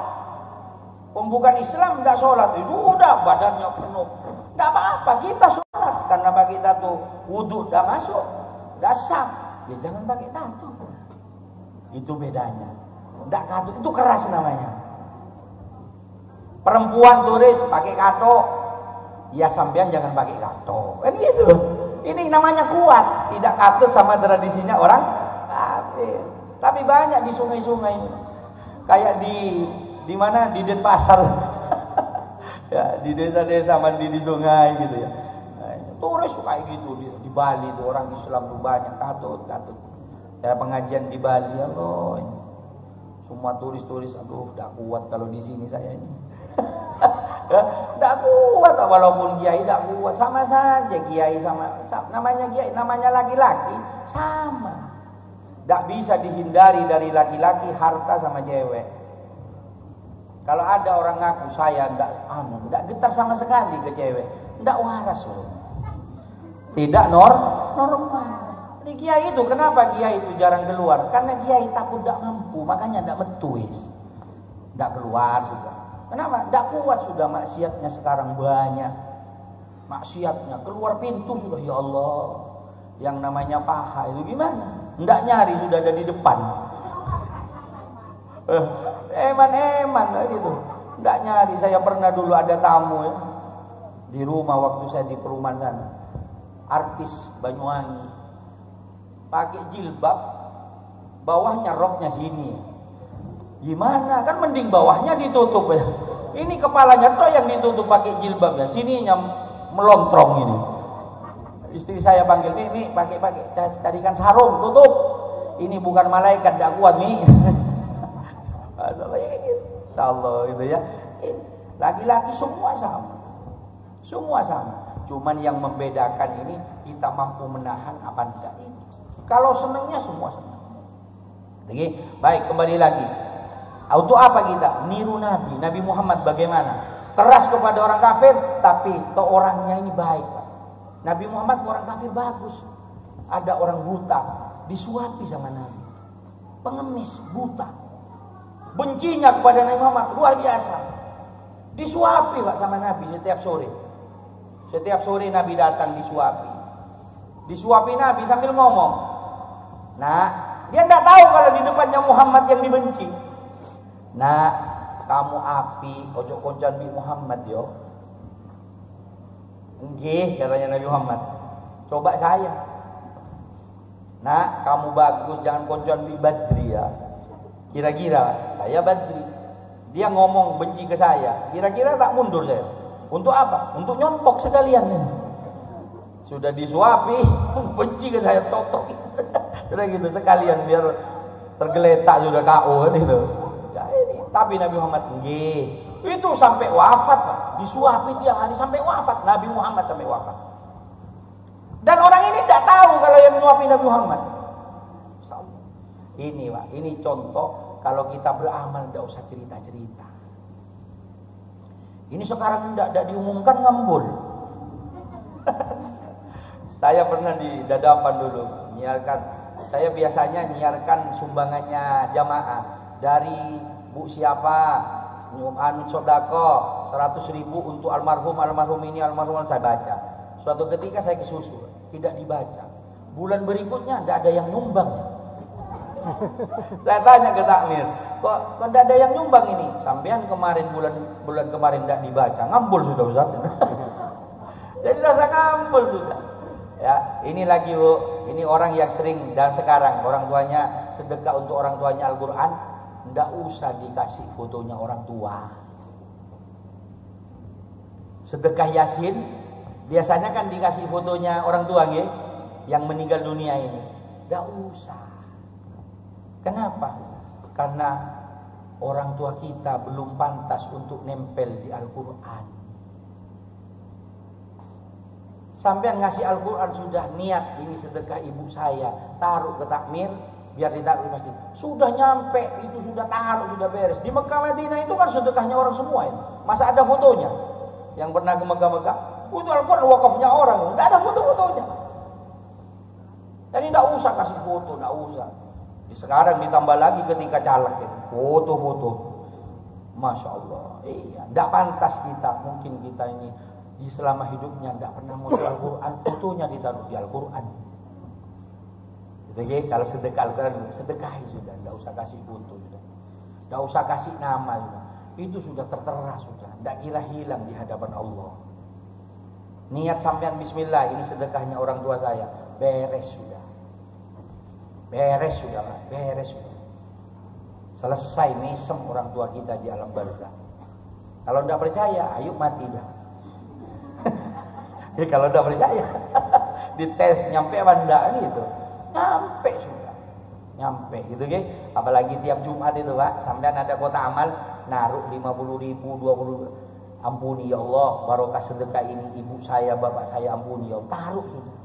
bukan Islam tidak sholat, sudah badannya penuh. Tidak apa-apa, kita sholat karena pakai tato wudhu tidak masuk, tidak sah. Ya jangan pakai tato. Itu bedanya. Tidak tato itu keras namanya. Perempuan turis pakai kato, ya sampean jangan pakai kato. Kan gitu. Ini namanya kuat, tidak katut sama tradisinya orang kafir. Tapi banyak di sungai-sungai, kayak di mana, di Denpasar, ya, di desa-desa mandi di sungai gitu ya. Nah, turis kayak gitu di Bali itu orang Islam tuh banyak katut. Saya pengajian di Bali, Allah, semua turis-turis, aduh, tidak kuat kalau di sini saya ini. Tidak kuat, walaupun kiai tidak kuat, sama saja kiai sama namanya kiai, namanya laki-laki sama. Tidak bisa dihindari dari laki-laki harta sama cewek. Kalau ada orang ngaku saya tidak getar sama sekali ke cewek, tidak waras loh, tidak normal. Ini kiai itu kenapa kiai itu jarang keluar? Karena kiai takut tidak mampu, makanya tidak metuis. Tidak keluar sudah. Kenapa? Tidak kuat sudah maksiatnya sekarang banyak. Maksiatnya keluar pintu sudah, ya Allah. Yang namanya paha itu gimana? Tidak nyari sudah ada di depan. Eman gitu. Tidak nyari. Saya pernah dulu ada tamu ya, di rumah waktu saya di perumahan sana. Artis Banyuwangi. Pakai jilbab, bawahnya roknya sini. Gimana? Kan mending bawahnya ditutup ya. Ini kepalanya tuh yang ditutup pakai jilbab ya. Sininya melontrong ini. Istri saya panggil, "Mi, pakai carikan sarung, tutup. Ini bukan malaikat, tidak kuat, Mi." Allah gitu ya. Laki-laki semua sama. Semua sama. Cuman yang membedakan ini kita mampu menahan apa tidak ini. Kalau senangnya semua senang. Oke, baik, kembali lagi. Untuk apa kita? Niru Nabi. Nabi Muhammad bagaimana? Keras kepada orang kafir, tapi ke orangnya ini baik. Nabi Muhammad ke orang kafir bagus. Ada orang buta, disuapi sama Nabi. Pengemis, buta. Bencinya kepada Nabi Muhammad, luar biasa. Disuapi Pak sama Nabi setiap sore. Setiap sore Nabi datang disuapi. Disuapi Nabi sambil ngomong. Nah, dia tidak tahu kalau di depannya Muhammad yang dibenci. Nah, kamu api, ojo koncan bi Muhammad yo. Nggih, katanya Nabi Muhammad. Coba saya. Nah, kamu bagus, jangan koncan bi Badri ya. Kira-kira saya Badri. Dia ngomong benci ke saya. Kira-kira tak mundur saya. Untuk apa? Untuk nyontok sekalian ini. Sudah disuapi, benci ke saya, cotok. Sudah gitu sekalian biar tergeletak sudah KO gitu. Ya ini. Tapi Nabi Muhammad nggih. Itu sampai wafat, Pak. Disuapi tiap hari sampai wafat. Nabi Muhammad sampai wafat. Dan orang ini tidak tahu kalau yang menyuapi Nabi Muhammad. Ini, Pak. Ini contoh kalau kita beramal tidak usah cerita-cerita. Ini sekarang tidak diumumkan ngambul. Saya pernah di Dadapan dulu menyiarkan. Saya biasanya menyiarkan sumbangannya jamaah dari Bu siapa, anu sodako 100.000 untuk almarhum ini saya baca. Suatu ketika saya kesusu, tidak dibaca. Bulan berikutnya tidak ada yang nyumbang. Saya tanya ke takmir, kok tidak ada yang nyumbang ini? Sampean kemarin bulan kemarin tidak dibaca, ngambul sudah Ustaz. Jadi rasa ngambul sudah. Ya, ini lagi Bu, ini orang yang sering dan sekarang orang tuanya sedekah untuk orang tuanya Al-Qur'an, tidak usah dikasih fotonya orang tua. Sedekah Yasin biasanya kan dikasih fotonya orang tua nggih, yang meninggal dunia ini. Tidak usah. Kenapa? Karena orang tua kita belum pantas untuk nempel di Al-Quran. Sampai ngasih Al-Quran sudah niat ini sedekah ibu saya, taruh ke takmir biar ditaruh di masjid. Sudah nyampe itu sudah taruh sudah beres. Di Mekah Madinah itu kan sedekahnya orang semua ini. Masa ada fotonya? Yang pernah ke Mekah, itu Al-Quran wakafnya orang, tidak ada foto-fotonya. Jadi tidak usah kasih foto, tidak usah. Sekarang ditambah lagi ketika caleg itu foto-foto, masya Allah, iya, tidak pantas kita. Mungkin kita ini di selama hidupnya tidak pernah mau Al-Quran, fotonya ditaruh di Al-Quran. Jadi kalau sedekah Al-Quran, sedekahi sudah, tidak usah kasih foto, sudah, tidak usah kasih nama, sudah. Itu sudah tertera sudah, tidak kira hilang di hadapan Allah. Niat sampean Bismillah, ini sedekahnya orang tua saya, beres sudah. Beres sudah, Pak. Beres sudah. Selesai mesem orang tua kita di alam barzakh. Kalau tidak percaya, ayo mati dah. Ya, kalau tidak percaya, dites nyampe apa enggak gitu. Nyampe sudah. Nyampe gitu kan. Apalagi tiap Jumat itu, Pak, sampean ada kotak amal, naruh 50.000, 20. Ampuni ya Allah, barokah sedekah ini ibu saya, bapak saya, ampuni ya Allah. Taruh sudah.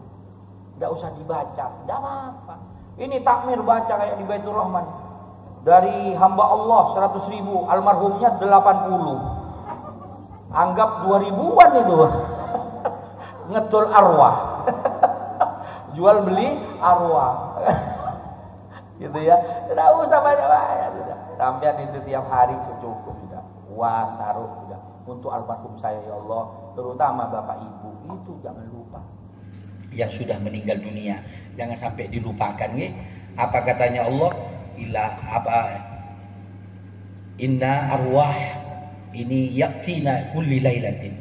Tidak usah dibaca, tidak apa-apa. Ini takmir baca kayak di Baitur Rahman. Dari hamba Allah 100.000, almarhumnya 80. Anggap 2000-an itu. Ngedol arwah. Jual beli arwah. Gitu ya. Tidak usah banyak-banyak sudah. Sampean itu tiap hari cukup sudah. Uang taruh sudah untuk almarhum saya ya Allah, terutama Bapak Ibu itu jangan lupa. Yang sudah meninggal dunia jangan sampai dilupakan ya. Apa katanya Allah? Inna arwah ini yaktina kulli lailatin.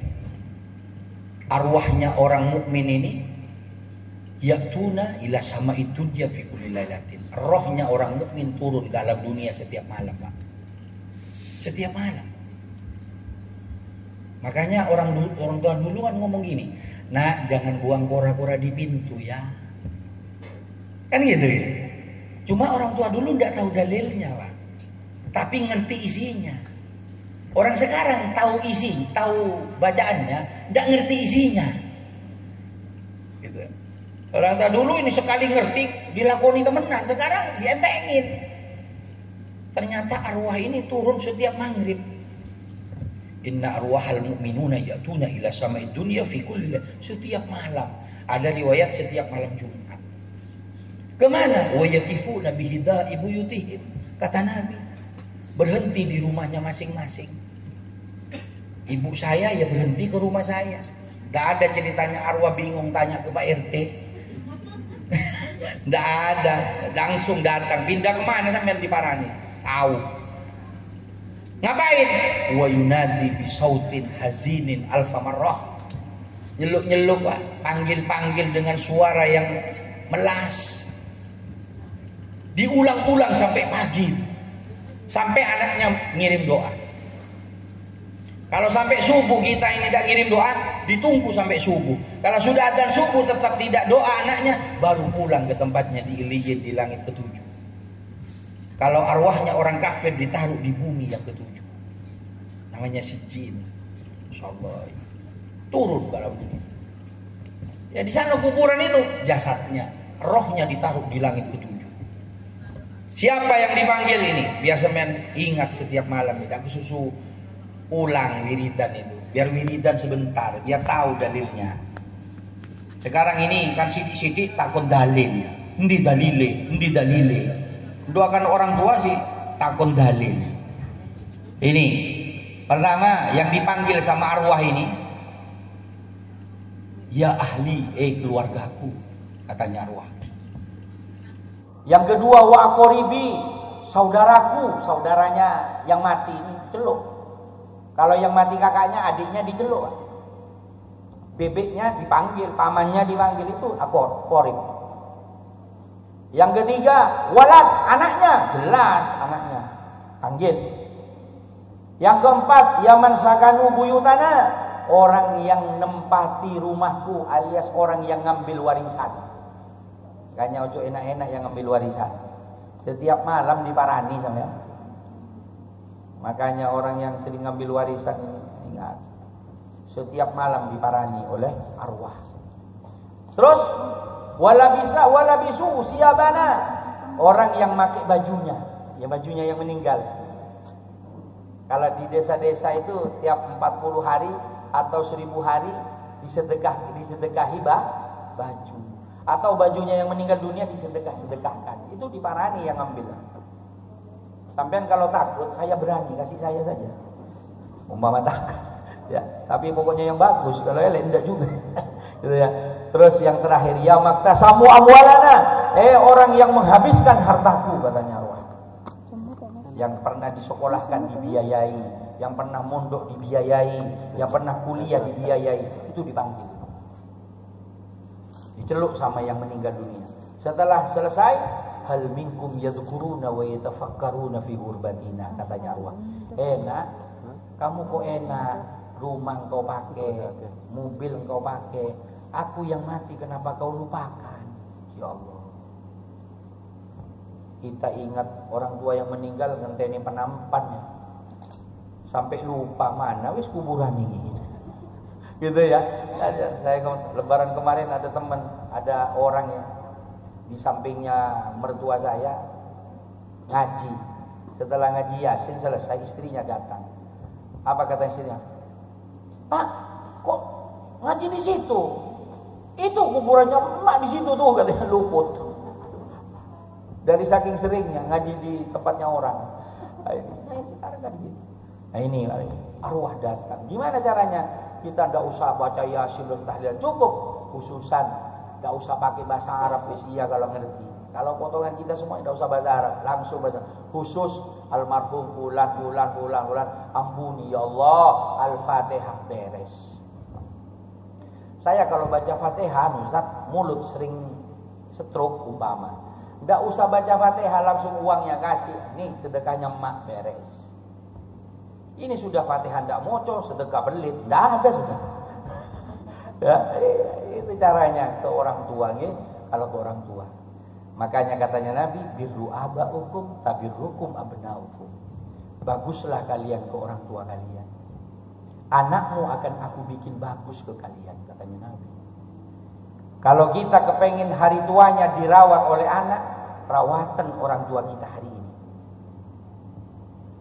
Arwahnya orang mukmin ini yaktuna ila sama'id dunya fi kulli lailatin. Rohnya orang mukmin turun ke dalam dunia setiap malam, Pak. Setiap malam. Makanya orang tua dulu kan ngomong gini, "Nak, jangan buang kora-kora di pintu ya." Kan gitu ya. Cuma orang tua dulu enggak tahu dalilnya, Pak. Tapi ngerti isinya. Orang sekarang tahu isi, tahu bacaannya, enggak ngerti isinya. Gitu. Orang tua dulu ini sekali ngerti, dilakoni temenan, sekarang dientengin. Ternyata arwah ini turun setiap maghrib. Inna arwahal mu'minuna ya'tuna ila sama'id dunya fi kulli setiap malam. Ada riwayat setiap malam Jumat. Kemana? Wa yakifuna bihida'i buyutihim. Kata Nabi, berhenti di rumahnya masing-masing. Ibu saya ya berhenti ke rumah saya. Nggak ada ceritanya arwah bingung tanya ke Pak RT. Nggak ada, langsung datang. Pindah kemana sampai diparani? Tahu. Ngapain? Wa yunadi bi sautin hazinin alfa marrah. Nyeluk-nyeluk, Pak. Panggil-panggil dengan suara yang melas. Diulang-ulang sampai pagi. Sampai anaknya ngirim doa. Kalau sampai subuh kita ini tidak ngirim doa, ditunggu sampai subuh. Kalau sudah adzan subuh tetap tidak doa anaknya, baru pulang ke tempatnya di Iliyin di langit ketujuh. Kalau arwahnya orang kafir ditaruh di bumi yang ketujuh, namanya Sijin, insyaallah turun ke dalam bumi. Ya di sana kuburan itu jasadnya, rohnya ditaruh di langit ketujuh. Siapa yang dipanggil ini? Biar semen ingat setiap malam, tidak kesusu ulang wiridan itu. Biar wiridan sebentar, biar tahu dalilnya. Sekarang ini kan sidik-sidik takut dalil. Endi dalile. Doakan orang tua sih takut dalil. Ini pertama yang dipanggil sama arwah ini, ya ahli, keluargaku, katanya arwah. Yang kedua wa aqribi, saudaraku, saudaranya yang mati ini celuk. Kalau yang mati kakaknya, adiknya diceluk. Bebeknya dipanggil, pamannya dipanggil, itu aqrib. Yang ketiga, walad, anaknya, jelas anaknya, panggil. Yang keempat, yaman sakanu buyutana, orang yang nempati rumahku alias orang yang ngambil warisan. Kayaknya ojo enak-enak yang ngambil warisan. Setiap malam diparani sama. Makanya orang yang sering ngambil warisan ini ingat, setiap malam diparani oleh arwah. Terus wala bisu siabana, orang yang pakai bajunya, ya bajunya yang meninggal. Kalau di desa-desa itu tiap 40 hari atau 1000 hari disedekahi baju. Atau bajunya yang meninggal dunia disedekahkan. Itu diparani yang ngambil. Sampean kalau takut, saya berani, kasih saya saja. Umpama takut. Ya, tapi pokoknya yang bagus, kalau elek enggak juga. Gitu ya. Terus yang terakhir, ya maktasamu amwalana, orang yang menghabiskan hartaku, katanya arwah. Yang pernah disekolahkan dibiayai, yang pernah mondok dibiayai, yang pernah kuliah dibiayai, itu dipanggil. Diceluk sama yang meninggal dunia. Setelah selesai, hal minkum yadhkuruna wa yatafakkaruna fi urbatina, katanya arwah. Enak, kamu kok enak, rumah kau pakai, mobil kau pakai, aku yang mati kenapa kau lupakan? Ya Allah. Kita ingat orang tua yang meninggal ngenteni penampannya. Sampai lupa mana wis kuburan ini. Gitu ya. Saya lebaran kemarin ada teman, ada orang yang di sampingnya mertua saya ngaji. Setelah ngaji Yasin selesai, istrinya datang. Apa kata istrinya? Pak, kok ngaji di situ? Itu kuburannya emak di situ tuh, katanya, luput. Dari saking seringnya ngaji di tempatnya orang. Sekarang kan gitu. Nah ini arwah datang. Gimana caranya? Kita tidak usah baca Yasin dan tahlil, cukup khususan, tidak usah pakai bahasa Arab, iya kalau ngerti. Kalau potongan kita semua tidak usah bahasa Arab, langsung bahasa khusus almarhum fulan, ampuni ya Allah, Al-Fatihah beres. Saya kalau baca Fatihah, Ustaz, mulut sering stroke umpama. Tidak usah baca Fatihah, langsung uangnya kasih. Nih sedekahnya emak beres. Ini sudah Fatihah tidak moco, sedekah berlit, tidak ada sudah. Ya, itu caranya ke orang tua, gitu. Kalau ke orang tua. Makanya katanya Nabi, birru aba'ukum tabirrukum abna'ukum. Baguslah kalian ke orang tua kalian. Anakmu akan aku bikin bagus ke kalian, katanya Nabi. Kalau kita kepengen hari tuanya dirawat oleh anak, rawatan orang tua kita hari ini.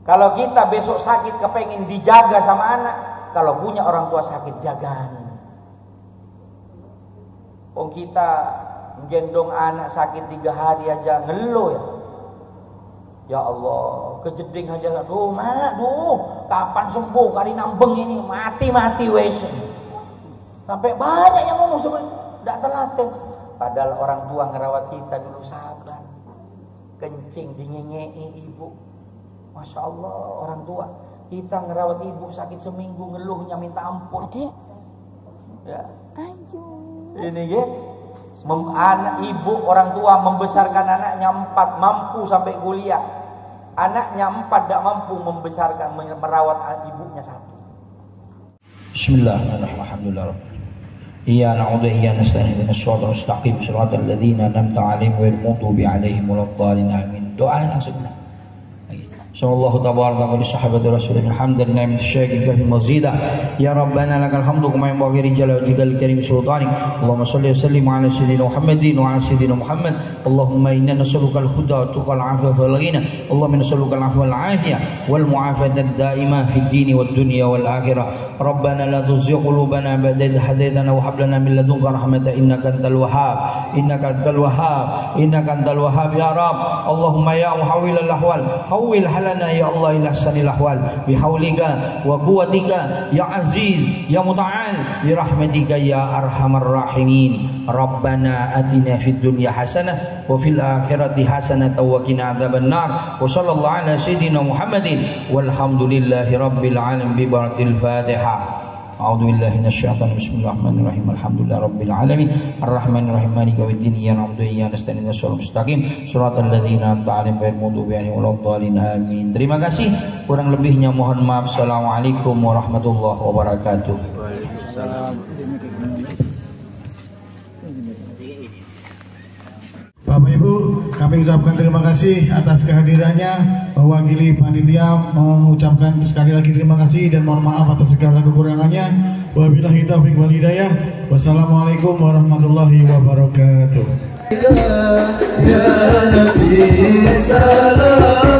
Kalau kita besok sakit kepengen dijaga sama anak, kalau punya orang tua sakit, jagaan. Oh kita gendong anak sakit 3 hari aja ngeluh ya. Ya Allah, kejeding aja. Duh, mak, kapan sembuh? Kali nambeng ini mati wes. Sampai banyak yang ngomong seperti tidak terlatih. Padahal orang tua ngerawat kita dulu sabar. Kencing dinyenyei ibu. Masya Allah orang tua. Kita ngerawat ibu sakit seminggu ngeluhnya minta ampun. Ya. Ini gitu. Anak ibu orang tua membesarkan anaknya 4 mampu sampai kuliah. Anaknya 4 tidak mampu membesarkan merawat ibunya 1. Bismillahirrahmanirrahim. Iya na'udhu iya nasta'in ihdinas siratal mustaqim siratal ladzina an'amta 'alaihim ghairil maghdubi 'alaihim waladdallin amin. Doa langsung. Sallallahu tabaraka wa sahabati rasulillah alhamdulillah min syai'in kahim mazida ya rabbana lakal hamdu kama yanbaghi li jalali wajhikal karim sultanik Allahumma shalli wa sallim ala sayyidina Muhammadin wa ala sayyidina Muhammad Allahumma inna nas'aluka al-huda wa tuqal 'afwa wal ghina Allahumma nas'aluka al-'afwa wal 'afiyah wal mu'afata ad-da'imah fid din wad dunya wal akhirah rabbana la tuzigh qulubana ba'da idh hadaytana wa hab lana min ladunka rahmatan innaka antal wahhab innaka antal wahhab ya rab Allahumma ya muhawwilal ahwal hawwil lana ya Allah ila ahsanil ahwal bihaulika wa quwwatika ya aziz ya muta'al bi rahmatika ya arhamar rahimin rabbana atina fid dunya hasanah wa fil akhirati hasanah wa qina adzaban nar wa sallallahu ala sayyidina Muhammadin walhamdulillahi rabbil alamin bi barakil Fatihah. A'udzu billahi minasyaitonir rajim. Bismillahirrahmanirrahim. Alhamdulillahi rabbil alamin. Arrahmanirrahim. Maliki yaumiddin. Iyyaka na'budu wa iyyaka nasta'in. Ihdinas siratal mustaqim. Shiratal ladzina an'amta 'alaihim ghairil maghdubi 'alaihim waladdallin. Amin. Terima kasih. Kurang lebihnya mohon maaf. Assalamualaikum warahmatullahi wabarakatuh. Waalaikumsalam. Bapak Ibu, kami ucapkan terima kasih atas kehadirannya. Mewakili panitia mengucapkan sekali lagi terima kasih dan mohon maaf atas segala kekurangannya. Wabillahi taufiq wal hidayah. Wassalamualaikum warahmatullahi wabarakatuh. Ya Nabi salam